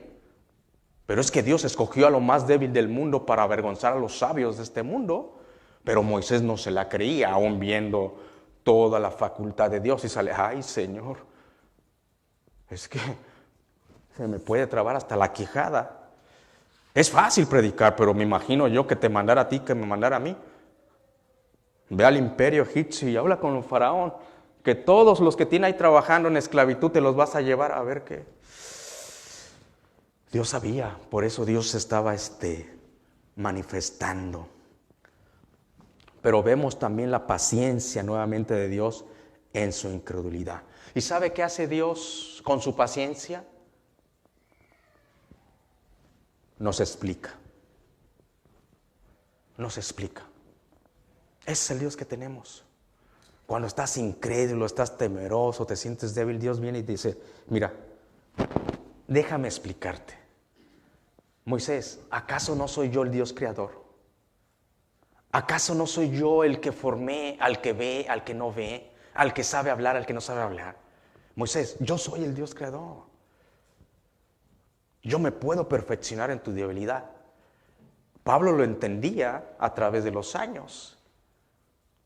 pero es que Dios escogió a lo más débil del mundo para avergonzar a los sabios de este mundo, pero Moisés no se la creía, aún viendo toda la facultad de Dios, y sale, ay Señor, es que se me puede trabar hasta la quijada. Es fácil predicar, pero me imagino yo que te mandara a ti, que me mandara a mí. Ve al imperio egipcio y habla con el faraón, que todos los que tiene ahí trabajando en esclavitud te los vas a llevar a ver qué. Dios sabía, por eso Dios estaba manifestando. Pero vemos también la paciencia nuevamente de Dios en su incredulidad. ¿Y sabe qué hace Dios con su paciencia? Nos explica. Nos explica. Ese es el Dios que tenemos. Cuando estás incrédulo, estás temeroso, te sientes débil, Dios viene y te dice, mira, déjame explicarte. Moisés, ¿acaso no soy yo el Dios creador? ¿Acaso no soy yo el que formé al que ve, al que no ve, al que sabe hablar, al que no sabe hablar? Moisés, yo soy el Dios creador. Yo me puedo perfeccionar en tu debilidad. Pablo lo entendía a través de los años.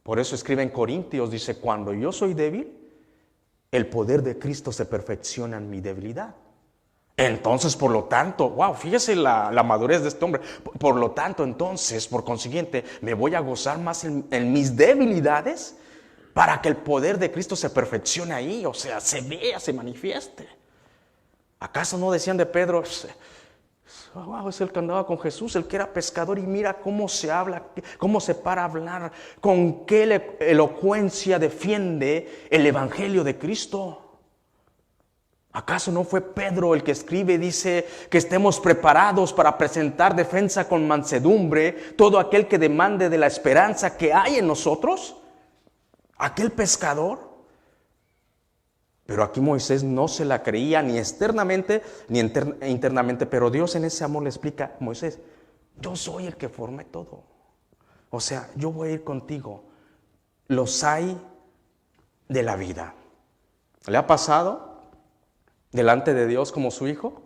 Por eso escribe en Corintios, dice, cuando yo soy débil, el poder de Cristo se perfecciona en mi debilidad. Entonces, por lo tanto, wow, fíjese la madurez de este hombre. Por lo tanto, entonces, por consiguiente, me voy a gozar más en mis debilidades para que el poder de Cristo se perfeccione ahí, o sea, se vea, se manifieste. ¿Acaso no decían de Pedro, wow, es el que andaba con Jesús, el que era pescador, y mira cómo se habla, cómo se para a hablar, con qué elocuencia defiende el evangelio de Cristo? ¿Acaso no fue Pedro el que escribe y dice que estemos preparados para presentar defensa con mansedumbre todo aquel que demande de la esperanza que hay en nosotros? Aquel pescador. Pero aquí Moisés no se la creía ni externamente ni internamente, pero Dios en ese amor le explica, Moisés, yo soy el que formé todo. O sea, yo voy a ir contigo. Los hay de la vida. ¿Le ha pasado delante de Dios como su hijo?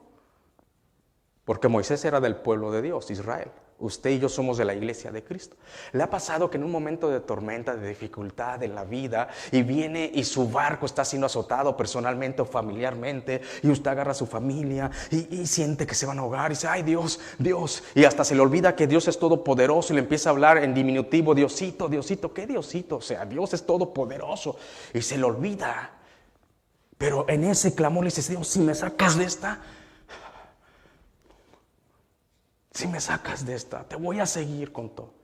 Porque Moisés era del pueblo de Dios, Israel. Usted y yo somos de la iglesia de Cristo. ¿Le ha pasado que en un momento de tormenta, de dificultad en la vida, y viene y su barco está siendo azotado personalmente o familiarmente, y usted agarra a su familia y siente que se van a ahogar y dice, ay Dios, Dios, y hasta se le olvida que Dios es todopoderoso y le empieza a hablar en diminutivo, Diosito, Diosito, ¿qué Diosito? O sea, Dios es todopoderoso y se le olvida. Pero en ese clamor le dice, Dios, si me sacas de esta, si me sacas de esta, te voy a seguir con todo.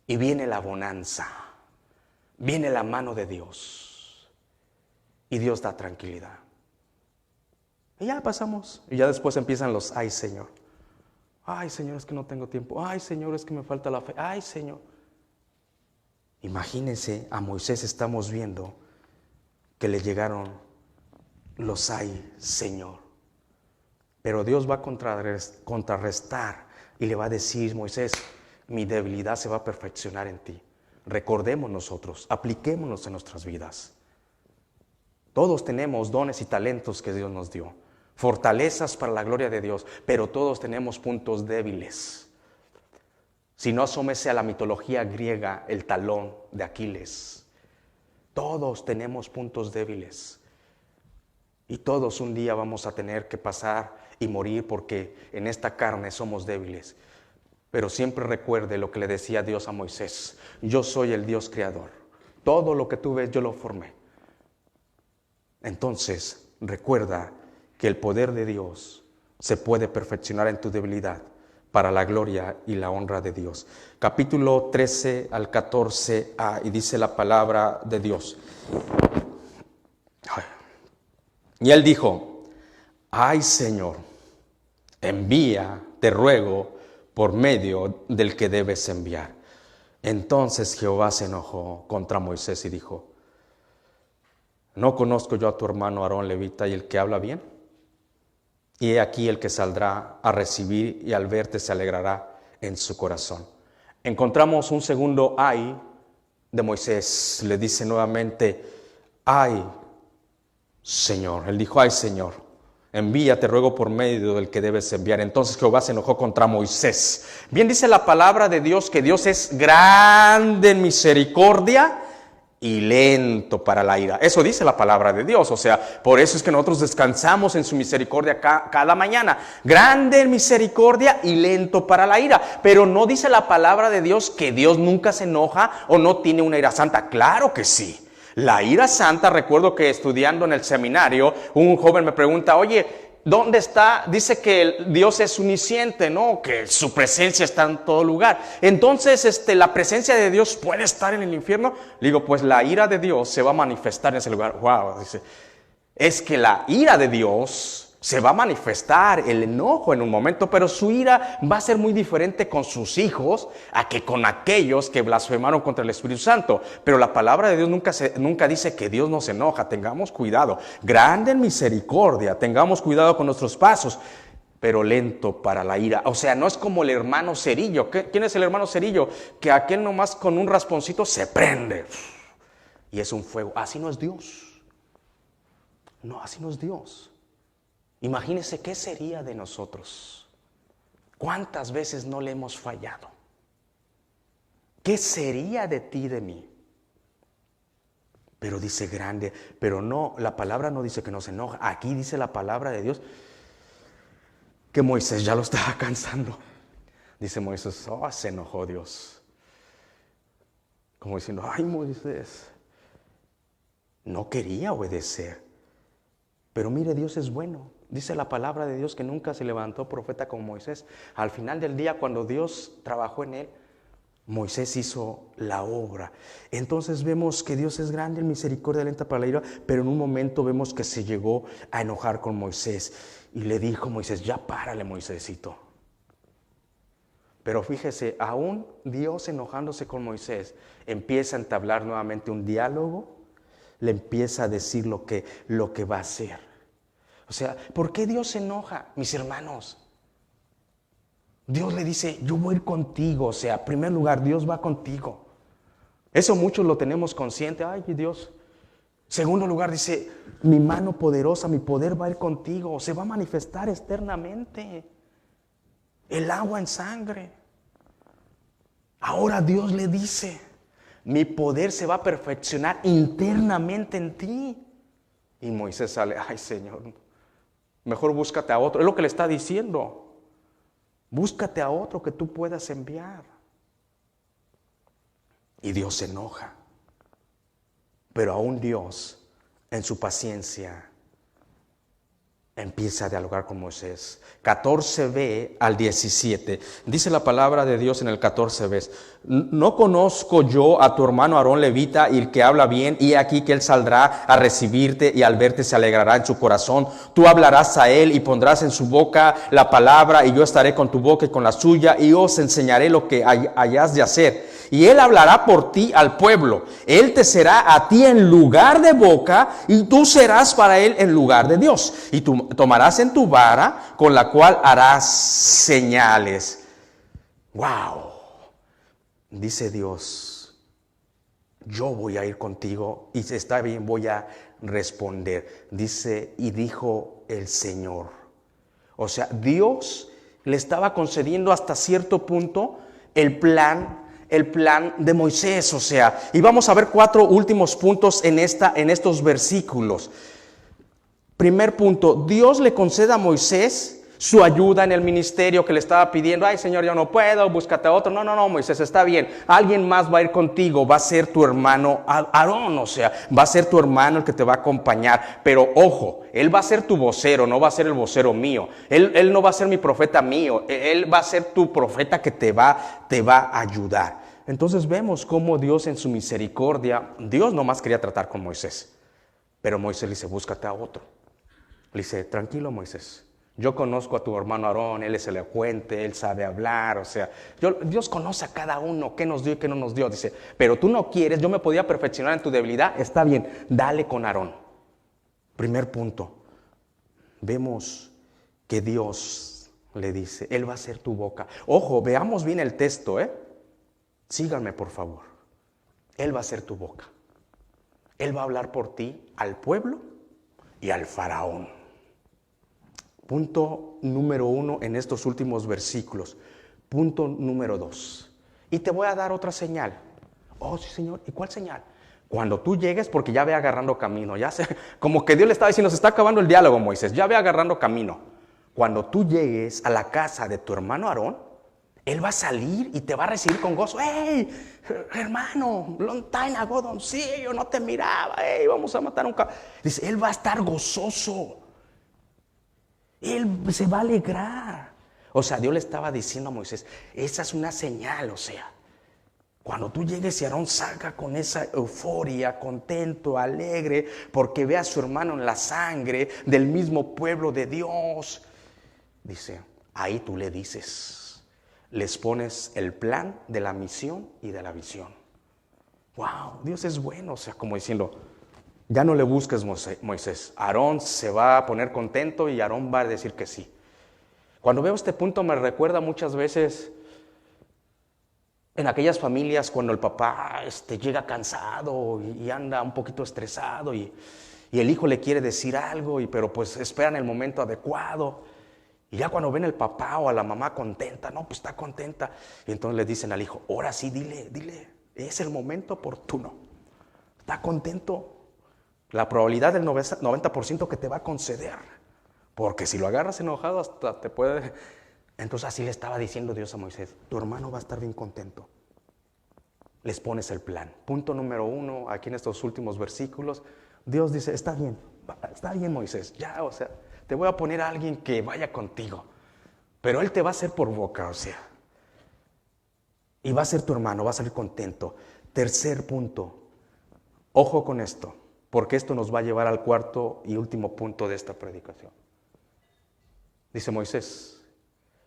Y viene la bonanza, viene la mano de Dios. Y Dios da tranquilidad. Y ya pasamos. Y ya después empiezan los, ay Señor. Ay Señor, es que no tengo tiempo. Ay Señor, es que me falta la fe. Ay Señor. Imagínense, a Moisés estamos viendo que le llegaron los ay Señor. Pero Dios va a contrarrestar y le va a decir, Moisés, mi debilidad se va a perfeccionar en ti. Recordemos nosotros, apliquémonos en nuestras vidas. Todos tenemos dones y talentos que Dios nos dio, fortalezas para la gloria de Dios, pero todos tenemos puntos débiles. Si no, asómese a la mitología griega, el talón de Aquiles. Todos tenemos puntos débiles. Y todos un día vamos a tener que pasar y morir porque en esta carne somos débiles. Pero siempre recuerde lo que le decía Dios a Moisés. Yo soy el Dios creador. Todo lo que tú ves yo lo formé. Entonces recuerda que el poder de Dios se puede perfeccionar en tu debilidad para la gloria y la honra de Dios. Capítulo 13 al 14a, y dice la palabra de Dios. Y él dijo, ay Señor, envía, te ruego, por medio del que debes enviar. Entonces Jehová se enojó contra Moisés y dijo, ¿no conozco yo a tu hermano Aarón levita y el que habla bien? Y he aquí el que saldrá a recibir y al verte se alegrará en su corazón. Encontramos un segundo ay de Moisés. Le dice nuevamente, ay Señor. Él dijo, ay Señor, envía, te ruego por medio del que debes enviar. Entonces Jehová se enojó contra Moisés. Bien dice la palabra de Dios que Dios es grande en misericordia y lento para la ira. Eso dice la palabra de Dios. O sea, por eso es que nosotros descansamos en su misericordia cada mañana. Grande en misericordia y lento para la ira. Pero no dice la palabra de Dios que Dios nunca se enoja o no tiene una ira santa. Claro que sí. La ira santa, recuerdo que estudiando en el seminario, un joven me pregunta, oye, ¿dónde está? Dice que Dios es omnisciente, ¿no? Que su presencia está en todo lugar. Entonces, la presencia de Dios puede estar en el infierno. Le digo, pues la ira de Dios se va a manifestar en ese lugar. Wow, dice, es que la ira de Dios se va a manifestar, el enojo en un momento, pero su ira va a ser muy diferente con sus hijos a que con aquellos que blasfemaron contra el Espíritu Santo. Pero la palabra de Dios nunca dice que Dios nos enoja. Tengamos cuidado. Grande en misericordia, tengamos cuidado con nuestros pasos, pero lento para la ira. O sea, no es como el hermano Cerillo. ¿Quién es el hermano Cerillo? Que aquel nomás con un rasponcito se prende y es un fuego. Así no es Dios. No, así no es Dios. Imagínese qué sería de nosotros. ¿Cuántas veces no le hemos fallado? ¿Qué sería de ti y de mí? Pero dice grande, pero no, la palabra no dice que no se enoja. Aquí dice la palabra de Dios que Moisés ya lo estaba cansando. Dice Moisés, oh, se enojó Dios. Como diciendo, ay, Moisés, no quería obedecer. Pero mire, Dios es bueno. Dice la palabra de Dios que nunca se levantó profeta como Moisés. Al final del día, cuando Dios trabajó en él, Moisés hizo la obra. Entonces vemos que Dios es grande en misericordia, lenta para la ira, pero en un momento vemos que se llegó a enojar con Moisés. Y le dijo Moisés, ya párale, Moisésito. Pero fíjese, aún Dios enojándose con Moisés, empieza a entablar nuevamente un diálogo, le empieza a decir lo que va a hacer. O sea, ¿por qué Dios se enoja, mis hermanos? Dios le dice, yo voy a ir contigo. O sea, en primer lugar, Dios va contigo. Eso muchos lo tenemos consciente. Ay, Dios. Segundo lugar, dice, mi mano poderosa, mi poder va a ir contigo. Se va a manifestar externamente. El agua en sangre. Ahora Dios le dice, mi poder se va a perfeccionar internamente en ti. Y Moisés sale, ay, Señor, mejor búscate a otro. Es lo que le está diciendo. Búscate a otro que tú puedas enviar. Y Dios se enoja. Pero aún Dios, en su paciencia, empieza a dialogar con Moisés. 14b al 17. Dice la palabra de Dios en el 14b. ¿No conozco yo a tu hermano Aarón levita, y el que habla bien? Y aquí que él saldrá a recibirte y al verte se alegrará en su corazón. Tú hablarás a él y pondrás en su boca la palabra, y yo estaré con tu boca y con la suya, y os enseñaré lo que hayas de hacer. Y él hablará por ti al pueblo. Él te será a ti en lugar de boca, y tú serás para él en lugar de Dios. Y tú tomarás en tu vara, con la cual harás señales. ¡Wow! Dice Dios, yo voy a ir contigo, y si está bien, voy a responder. Dice, y dijo el Señor. O sea, Dios le estaba concediendo hasta cierto punto el plan de Moisés. O sea, y vamos a ver 4 últimos puntos en estos versículos. Primer punto, Dios le concede a Moisés su ayuda en el ministerio que le estaba pidiendo. Ay, Señor, yo no puedo, búscate a otro. No, Moisés, está bien. Alguien más va a ir contigo, va a ser tu hermano Aarón. O sea, va a ser tu hermano el que te va a acompañar. Pero ojo, él va a ser tu vocero, no va a ser el vocero mío. Él no va a ser mi profeta mío. Él va a ser tu profeta que te va a ayudar. Entonces vemos cómo Dios en su misericordia, Dios nomás quería tratar con Moisés. Pero Moisés le dice, búscate a otro. Le dice, tranquilo, Moisés. Yo conozco a tu hermano Aarón, él es elocuente, él sabe hablar, o sea, Dios conoce a cada uno, qué nos dio y qué no nos dio. Dice, pero tú no quieres, yo me podía perfeccionar en tu debilidad, está bien, dale con Aarón. Primer punto, vemos que Dios le dice, él va a ser tu boca. Ojo, veamos bien el texto, síganme por favor. Él va a ser tu boca. Él va a hablar por ti al pueblo y al faraón. Punto número 1 en estos últimos versículos. Punto número 2. Y te voy a dar otra señal. Oh, sí, Señor. ¿Y cuál señal? Cuando tú llegues, porque ya ve agarrando camino, como que Dios le estaba diciendo, se está acabando el diálogo, Moisés, ya ve agarrando camino. Cuando tú llegues a la casa de tu hermano Aarón, él va a salir y te va a recibir con gozo. ¡Hey, hermano! Long time ago, don't see you, no te miraba. ¡Hey, vamos a matar un caballo! Dice, él va a estar gozoso. Él se va a alegrar. O sea, Dios le estaba diciendo a Moisés, esa es una señal, o sea. Cuando tú llegues y Aarón salga con esa euforia, contento, alegre, porque ve a su hermano en la sangre del mismo pueblo de Dios. Dice, ahí tú le dices, les pones el plan de la misión y de la visión. Wow, Dios es bueno, o sea, como diciendo, ya no le busques, Moisés. Aarón se va a poner contento y Aarón va a decir que sí. Cuando veo este punto me recuerda muchas veces en aquellas familias cuando el papá llega cansado y anda un poquito estresado y el hijo le quiere decir algo, pero pues esperan el momento adecuado. Y ya cuando ven al papá o a la mamá contenta, no, pues está contenta. Y entonces le dicen al hijo, ahora sí, dile, es el momento oportuno. Está contento. La probabilidad del 90% que te va a conceder. Porque si lo agarras enojado hasta te puede... Entonces así le estaba diciendo Dios a Moisés, tu hermano va a estar bien contento. Les pones el plan. Punto número 1, aquí en estos últimos versículos, Dios dice, está bien Moisés, ya, o sea, te voy a poner a alguien que vaya contigo. Pero él te va a hacer por boca, o sea. Y va a ser tu hermano, va a salir contento. Tercer punto, ojo con esto, porque esto nos va a llevar al cuarto y último punto de esta predicación. Dice Moisés,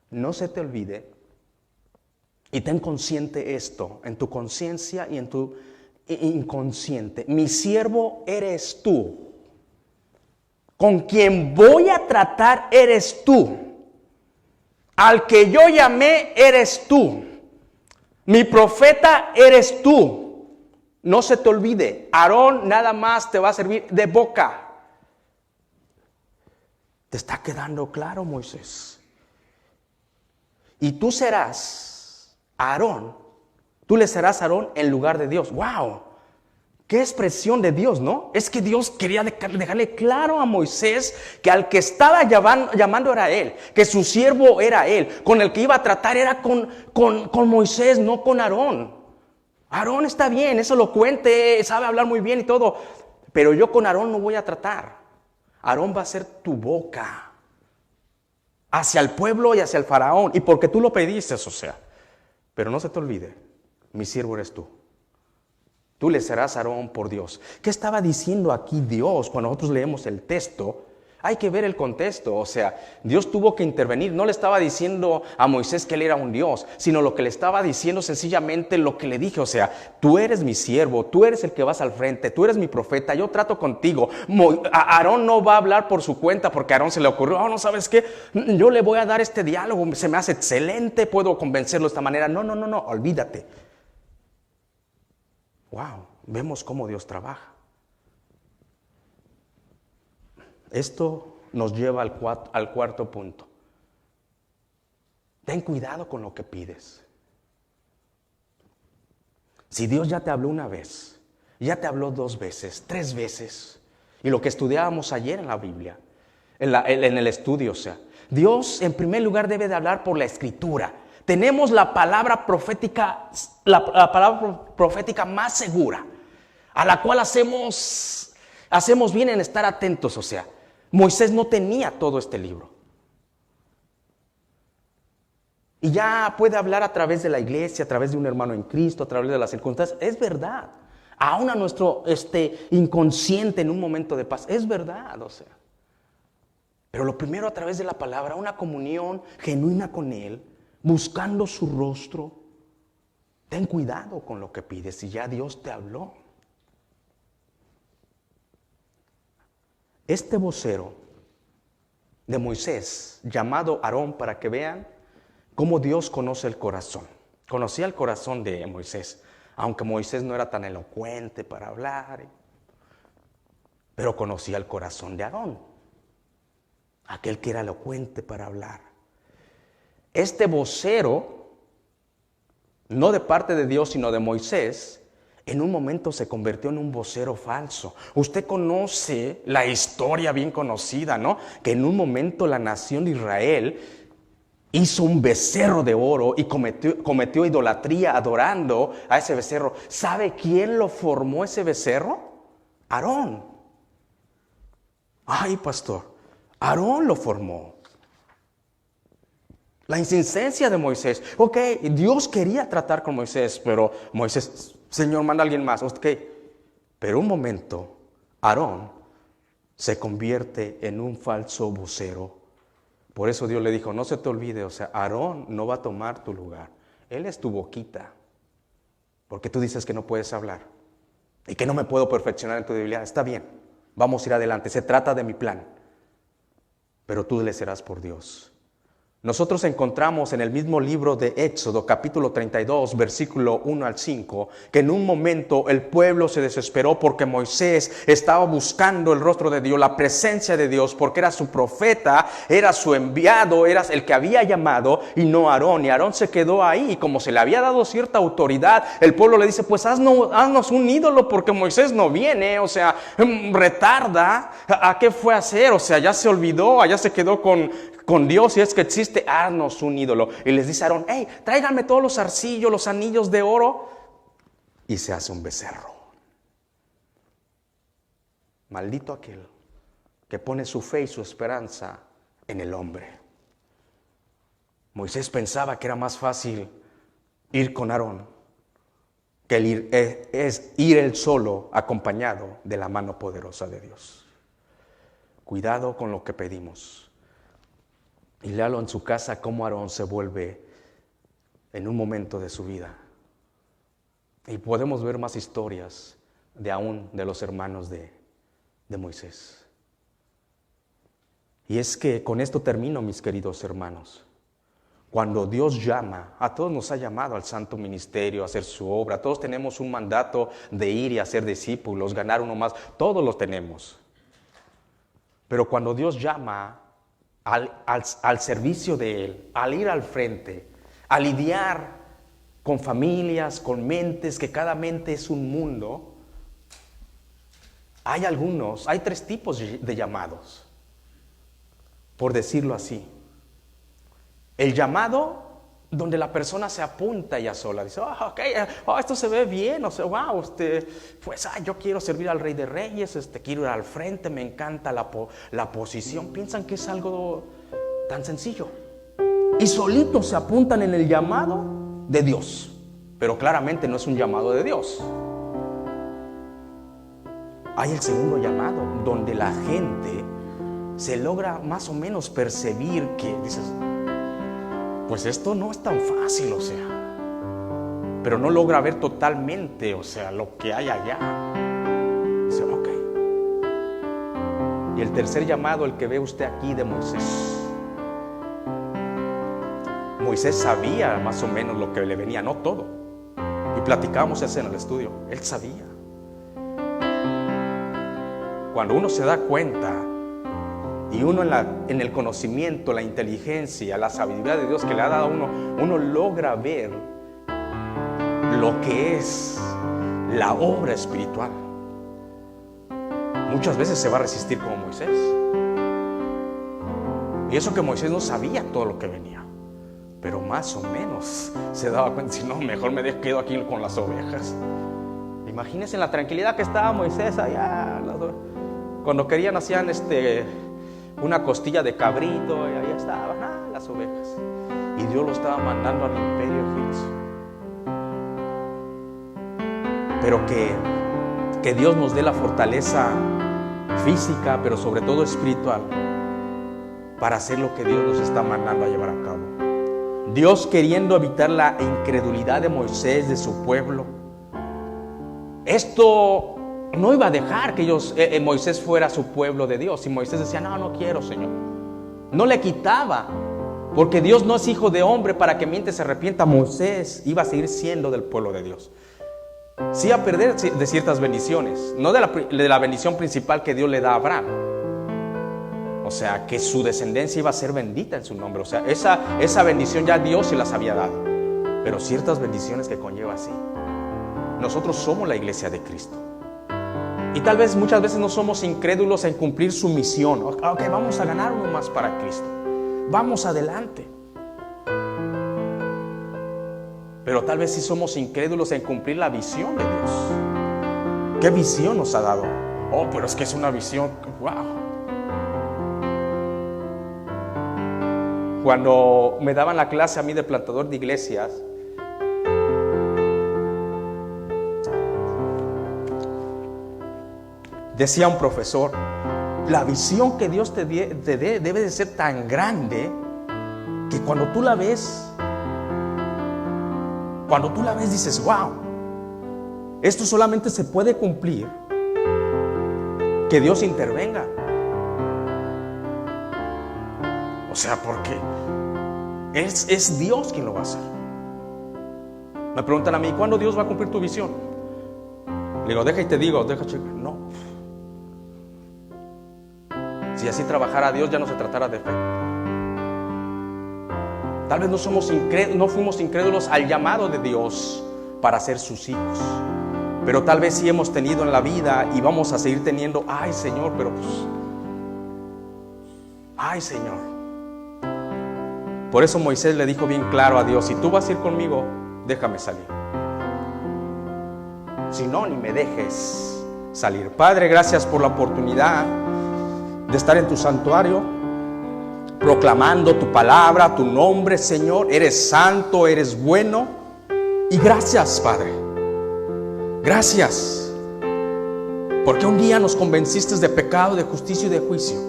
no se te olvide y ten consciente esto en tu conciencia y en tu inconsciente. Mi siervo eres tú. Con quien voy a tratar eres tú. Al que yo llamé eres tú. Mi profeta eres tú. No se te olvide, Aarón nada más te va a servir de boca. ¿Te está quedando claro, Moisés? Y tú serás Aarón, tú le serás Aarón en lugar de Dios. ¡Wow! ¡Qué expresión de Dios!, ¿no? Es que Dios quería dejarle claro a Moisés que al que estaba llamando era él, que su siervo era él, con el que iba a tratar era con Moisés, no con Aarón. Aarón está bien, es elocuente, sabe hablar muy bien y todo, pero yo con Aarón no voy a tratar. Aarón va a ser tu boca hacia el pueblo y hacia el faraón, y porque tú lo pediste, o sea. Pero no se te olvide, mi siervo eres tú. Tú le serás Aarón por Dios. ¿Qué estaba diciendo aquí Dios cuando nosotros leemos el texto? Hay que ver el contexto, o sea, Dios tuvo que intervenir. No le estaba diciendo a Moisés que él era un Dios, sino lo que le estaba diciendo sencillamente lo que le dije, o sea, tú eres mi siervo, tú eres el que vas al frente, tú eres mi profeta, yo trato contigo. Aarón no va a hablar por su cuenta porque a Aarón se le ocurrió, no, ¿sabes qué? Yo le voy a dar este diálogo, se me hace excelente, puedo convencerlo de esta manera. No, olvídate. Wow, vemos cómo Dios trabaja. Esto nos lleva al cuarto punto. Ten cuidado con lo que pides. Si Dios ya te habló una vez, ya te habló 2 veces, 3 veces, y lo que estudiábamos ayer en la Biblia, en el estudio, o sea, Dios en primer lugar debe de hablar por la Escritura. Tenemos la palabra profética, la palabra profética más segura, a la cual hacemos bien en estar atentos, o sea. Moisés no tenía todo este libro. Y ya puede hablar a través de la iglesia, a través de un hermano en Cristo, a través de las circunstancias. Es verdad. Aún a nuestro inconsciente en un momento de paz. Es verdad, o sea. Pero lo primero a través de la palabra, una comunión genuina con Él, buscando su rostro. Ten cuidado con lo que pides si ya Dios te habló. Este vocero de Moisés, llamado Aarón, para que vean cómo Dios conoce el corazón. Conocía el corazón de Moisés, aunque Moisés no era tan elocuente para hablar, pero conocía el corazón de Aarón, aquel que era elocuente para hablar. Este vocero, no de parte de Dios, sino de Moisés, en un momento se convirtió en un vocero falso. Usted conoce la historia bien conocida, ¿no? Que en un momento la nación de Israel hizo un becerro de oro y cometió idolatría adorando a ese becerro. ¿Sabe quién lo formó ese becerro? Aarón. Ay, pastor, Aarón lo formó. La insistencia de Moisés. Ok, Dios quería tratar con Moisés, pero Moisés, Señor, manda a alguien más. Ok, pero un momento, Aarón se convierte en un falso vocero. Por eso Dios le dijo, no se te olvide, o sea, Aarón no va a tomar tu lugar. Él es tu boquita. Porque tú dices que no puedes hablar y que no me puedo perfeccionar en tu debilidad. Está bien, vamos a ir adelante. Se trata de mi plan. Pero tú le serás por Dios. Nosotros encontramos en el mismo libro de Éxodo, capítulo 32, versículo 1 al 5, que en un momento el pueblo se desesperó porque Moisés estaba buscando el rostro de Dios, la presencia de Dios, porque era su profeta, era su enviado, era el que había llamado y no Aarón. Y Aarón se quedó ahí y como se le había dado cierta autoridad, el pueblo le dice, pues haznos un ídolo porque Moisés no viene, o sea, retarda. ¿A qué fue a hacer? O sea, ya se olvidó, allá se quedó con Dios, si es que existe, haznos un ídolo. Y les dice a Aarón, hey, tráiganme todos los arcillos, los anillos de oro. Y se hace un becerro. Maldito aquel que pone su fe y su esperanza en el hombre. Moisés pensaba que era más fácil ir con Aarón que ir él solo acompañado de la mano poderosa de Dios. Cuidado con lo que pedimos. Y léalo en su casa cómo Aarón se vuelve en un momento de su vida. Y podemos ver más historias de los hermanos de Moisés. Y es que con esto termino, mis queridos hermanos. Cuando Dios llama, a todos nos ha llamado al santo ministerio, a hacer su obra. Todos tenemos un mandato de ir y hacer discípulos, ganar uno más. Todos los tenemos. Pero cuando Dios llama al servicio de Él, al ir al frente, a lidiar con familias, con mentes, que cada mente es un mundo, hay tres tipos de llamados, por decirlo así. El llamado donde la persona se apunta ella sola, dice, esto se ve bien, o sea, wow, yo quiero servir al Rey de Reyes, quiero ir al frente, me encanta la posición. Piensan que es algo tan sencillo. Y solitos se apuntan en el llamado de Dios, pero claramente no es un llamado de Dios. Hay el segundo llamado, donde la gente se logra más o menos percibir que dices, pues esto no es tan fácil, o sea, pero no logra ver totalmente, o sea, lo que hay allá. Dice, ok. Y el tercer llamado, el que ve usted aquí de Moisés. Moisés sabía más o menos lo que le venía, no todo. Y platicábamos eso en el estudio, él sabía. Cuando uno se da cuenta y uno en el conocimiento, la inteligencia, la sabiduría de Dios que le ha dado a uno logra ver lo que es la obra espiritual. Muchas veces se va a resistir como Moisés. Y eso que Moisés no sabía todo lo que venía, pero más o menos se daba cuenta, si no, mejor me quedo aquí con las ovejas. Imagínense la tranquilidad que estaba Moisés allá. Cuando querían hacían una costilla de cabrito y ahí estaban las ovejas. Y Dios lo estaba mandando al imperio egipcio. Pero que Dios nos dé la fortaleza física, pero sobre todo espiritual, para hacer lo que Dios nos está mandando a llevar a cabo. Dios, queriendo evitar la incredulidad de Moisés, de su pueblo, esto no iba a dejar que Moisés fuera su pueblo de Dios. Y Moisés decía, no quiero, Señor. No le quitaba, porque Dios no es hijo de hombre para que miente se arrepienta. Moisés iba a seguir siendo del pueblo de Dios. Sí iba a perder de ciertas bendiciones, no de la bendición principal que Dios le da a Abraham. O sea, que su descendencia iba a ser bendita en su nombre. O sea, esa bendición ya Dios se las había dado. Pero ciertas bendiciones que conlleva así. nosotros somos la iglesia de Cristo. Y tal vez muchas veces no somos incrédulos en cumplir su misión. Ok, vamos a ganar uno más para Cristo. Vamos adelante. Pero tal vez sí somos incrédulos en cumplir la visión de Dios. ¿Qué visión nos ha dado? Oh, pero es que es una visión, wow. Cuando me daban la clase a mí de plantador de iglesias, decía un profesor, la visión que Dios te dé debe de ser tan grande que cuando tú la ves dices, wow, esto solamente se puede cumplir que Dios intervenga. O sea, porque es Dios quien lo va a hacer. Me preguntan a mí, ¿cuándo Dios va a cumplir tu visión? Le digo, deja checar. No. Si así trabajara Dios, ya no se tratara de fe. Tal vez no fuimos incrédulos al llamado de Dios para ser sus hijos. Pero tal vez sí hemos tenido en la vida y vamos a seguir teniendo, ay Señor, pero pues, ay Señor. Por eso Moisés le dijo bien claro a Dios, si tú vas a ir conmigo, déjame salir. Si no, ni me dejes salir. Padre, gracias por la oportunidad de estar en tu santuario, proclamando tu palabra, tu nombre, Señor. Eres santo, eres bueno. Y gracias, Padre. Gracias. Porque un día nos convenciste de pecado, de justicia y de juicio.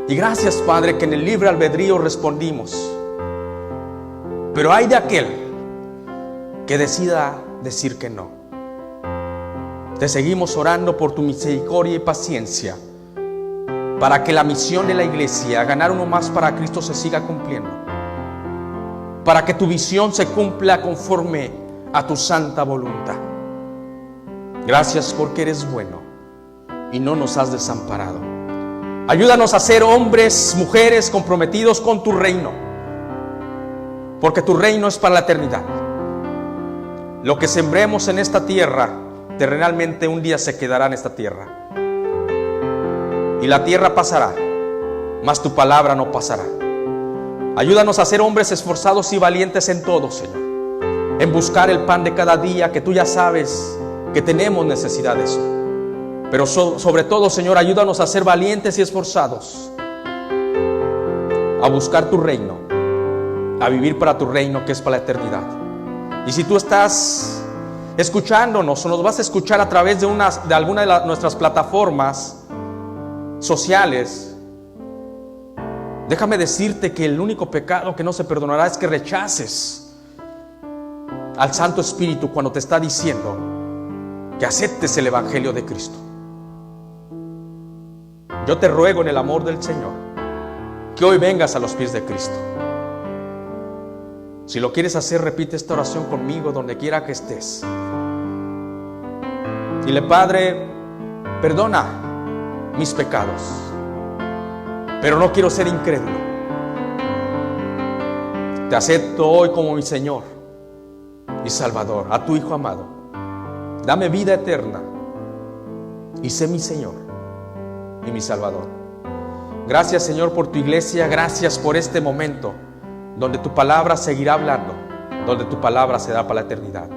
Y gracias, Padre, que en el libre albedrío respondimos. Pero hay de aquel que decida decir que no. Te seguimos orando por tu misericordia y paciencia, para que la misión de la iglesia, ganar uno más para Cristo, se siga cumpliendo. Para que tu visión se cumpla conforme a tu santa voluntad. Gracias porque eres bueno y no nos has desamparado. Ayúdanos a ser hombres, mujeres comprometidos con tu reino, porque tu reino es para la eternidad. Lo que sembremos en esta tierra, terrenalmente un día se quedará en esta tierra. Y la tierra pasará, mas tu palabra no pasará. Ayúdanos a ser hombres esforzados y valientes en todo, Señor. En buscar el pan de cada día, que tú ya sabes que tenemos necesidad de eso. Pero sobre todo, Señor, ayúdanos a ser valientes y esforzados, a buscar tu reino, a vivir para tu reino, que es para la eternidad. Y si tú estás escuchándonos o nos vas a escuchar a través de alguna de nuestras plataformas sociales, déjame decirte que el único pecado que no se perdonará es que rechaces al Santo Espíritu cuando te está diciendo que aceptes el Evangelio de Cristo. Yo te ruego en el amor del Señor que hoy vengas a los pies de Cristo. Si lo quieres hacer, repite esta oración conmigo donde quiera que estés. Dile: Padre, perdona mis pecados, pero no quiero ser incrédulo. Te acepto hoy como mi Señor y Salvador, a tu Hijo amado. Dame vida eterna y sé mi Señor y mi Salvador. Gracias, Señor, por tu iglesia. Gracias por este momento donde tu palabra seguirá hablando, donde tu palabra se da para la eternidad.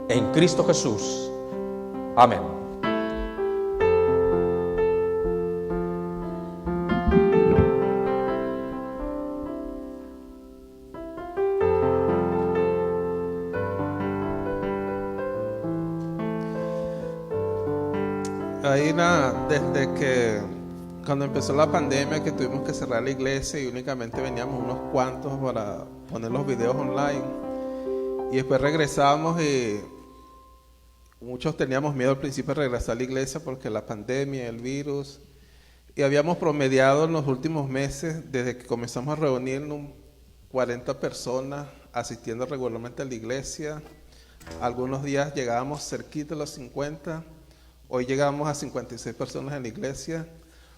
En Cristo Jesús. Amén. Ahí desde que cuando empezó la pandemia, que tuvimos que cerrar la iglesia y únicamente veníamos unos cuantos para poner los videos online, y después regresamos y muchos teníamos miedo al principio de regresar a la iglesia porque la pandemia, el virus, y habíamos promediado en los últimos meses, desde que comenzamos a reunirnos, 40 personas asistiendo regularmente a la iglesia. Algunos días llegábamos cerquita de los 50. Hoy llegamos a 56 personas en la iglesia.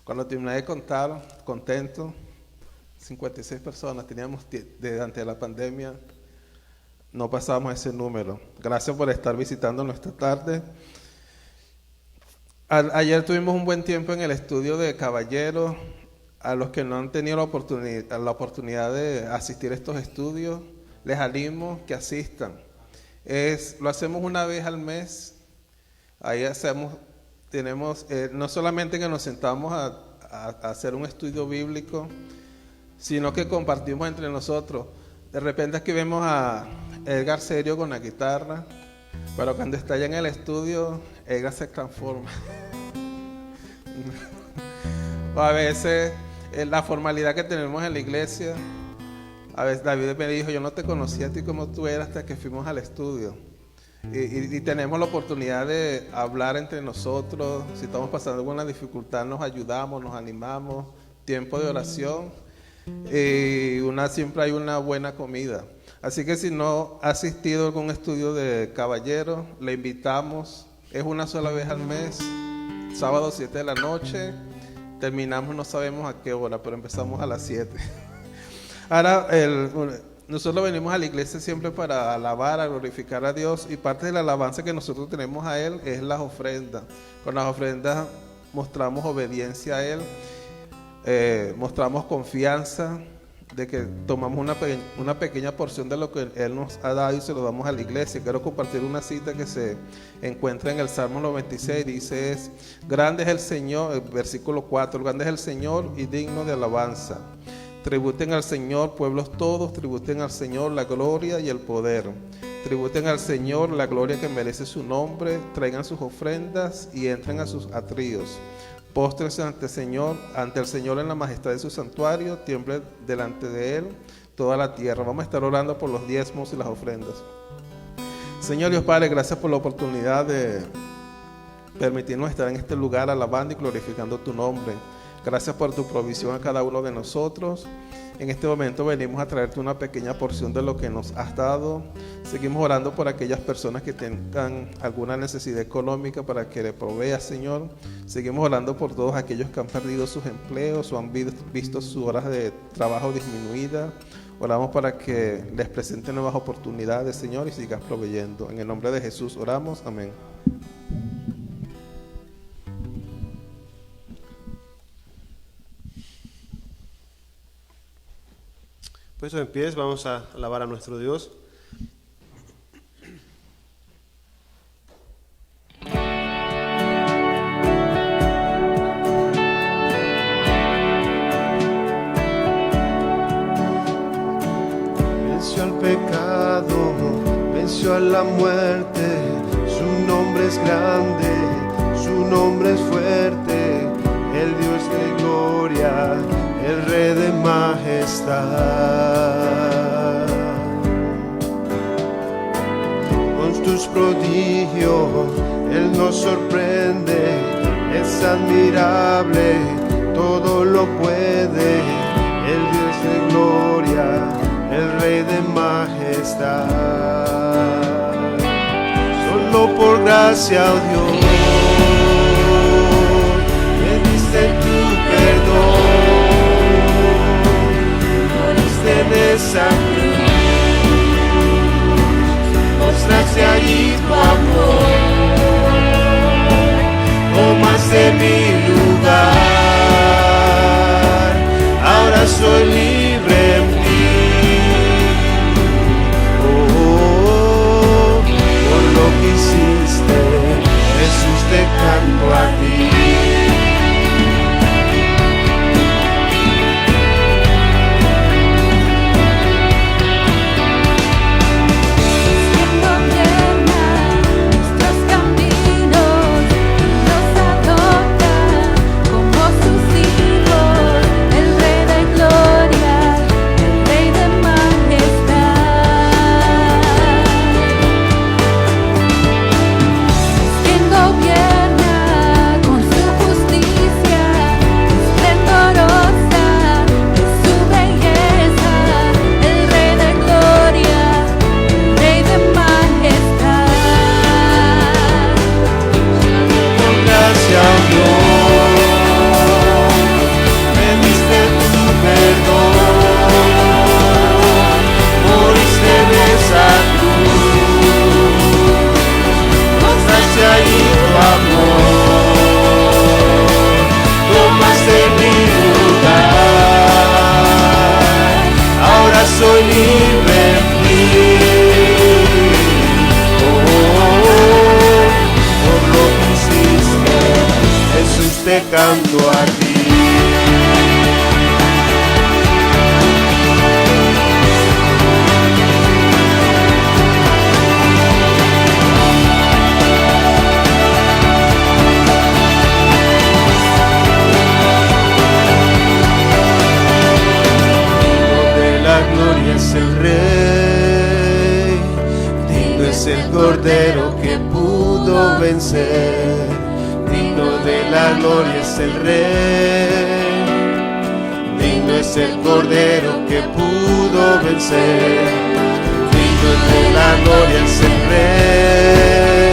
Cuando terminé de contar, contento, 56 personas teníamos desde antes de la pandemia. no pasamos ese número. Gracias por estar visitándonos esta tarde. Ayer tuvimos un buen tiempo en el estudio de Caballero. A los que no han tenido la oportunidad de asistir a estos estudios, les animo que asistan. Lo hacemos una vez al mes. Ahí tenemos, no solamente que nos sentamos a hacer un estudio bíblico, sino que compartimos entre nosotros. De repente aquí vemos a Edgar serio con la guitarra, pero cuando está allá en el estudio, Edgar se transforma. O a veces la formalidad que tenemos en la iglesia. A veces David me dijo, yo no te conocía a ti como tú eras hasta que fuimos al estudio. Y tenemos la oportunidad de hablar entre nosotros. Si estamos pasando alguna dificultad, nos ayudamos, nos animamos. Tiempo de oración. Y siempre hay una buena comida. Así que si no ha asistido a algún estudio de Caballero, le invitamos. Es una sola vez al mes, sábado 7 de la noche. Terminamos, no sabemos a qué hora, pero empezamos a las 7. Ahora, nosotros venimos a la iglesia siempre para alabar, a glorificar a Dios, y parte de la alabanza que nosotros tenemos a Él es las ofrendas. Con las ofrendas mostramos obediencia a Él, mostramos confianza de que tomamos una pequeña porción de lo que Él nos ha dado y se lo damos a la iglesia. Quiero compartir una cita que se encuentra en el Salmo 96, dice grande es el Señor, el versículo 4, grande es el Señor y digno de alabanza. Tributen al Señor, pueblos todos, tributen al Señor la gloria y el poder. Tributen al Señor la gloria que merece su nombre, traigan sus ofrendas y entren a sus atrios. Póstrense ante el Señor en la majestad de su santuario, tiemble delante de Él toda la tierra. Vamos a estar orando por los diezmos y las ofrendas. Señor Dios Padre, gracias por la oportunidad de permitirnos estar en este lugar alabando y glorificando tu nombre. Gracias por tu provisión a cada uno de nosotros. En este momento venimos a traerte una pequeña porción de lo que nos has dado. Seguimos orando por aquellas personas que tengan alguna necesidad económica para que le proveas, Señor. Seguimos orando por todos aquellos que han perdido sus empleos o han visto sus horas de trabajo disminuidas. Oramos para que les presenten nuevas oportunidades, Señor, y sigas proveyendo. En el nombre de Jesús oramos. Amén. Puestos en pies, vamos a alabar a nuestro Dios. Venció al pecado, venció a la muerte, su nombre es grande, su nombre es fuerte, el Dios de gloria, el Rey de majestad. Con tus prodigios Él nos sorprende, es admirable, todo lo puede, el Dios de gloria, el Rey de majestad. Solo por gracia, oh Dios, me diste tu perdón. En esa cruz mostraste allí tu amor, tomaste mi lugar, ahora soy libre en ti. Por lo que hiciste, Jesús, te canto a ti. Nuestras canto a ti. Es el Rey, digno es el Cordero que pudo vencer, digno de la gloria es el Rey, digno es el Cordero que pudo vencer, digno de la gloria es el Rey,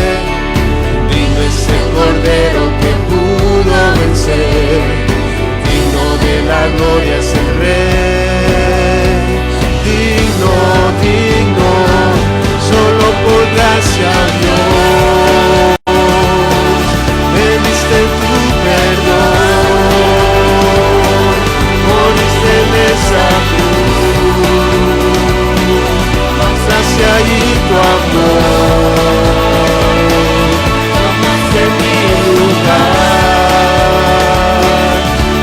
digno es el Cordero que pudo vencer, digno de la gloria es el Rey. Digno, digno, solo por gracia Dios, me diste tu perdón, moriste en esa cruz, sacia allí tu amor, tomaste mi lugar,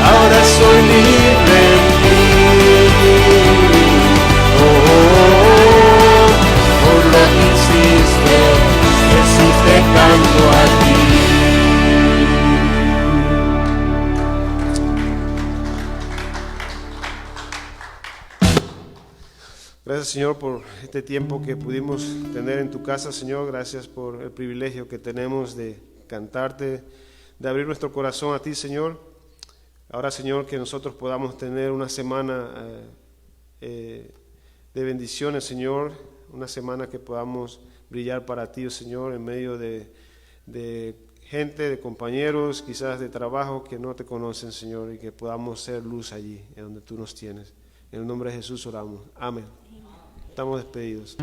ahora soy libre en ti. Por lo que hiciste, Jesús, te canto a ti. Gracias, Señor, por este tiempo que pudimos tener en tu casa, Señor. Gracias por el privilegio que tenemos de cantarte, de abrir nuestro corazón a ti, Señor. Ahora, Señor, que nosotros podamos tener una semana de bendiciones, Señor, una semana que podamos brillar para ti, oh Señor, en medio de gente, de compañeros, quizás de trabajo que no te conocen, Señor, y que podamos ser luz allí, en donde tú nos tienes. En el nombre de Jesús oramos. Amén. Estamos despedidos.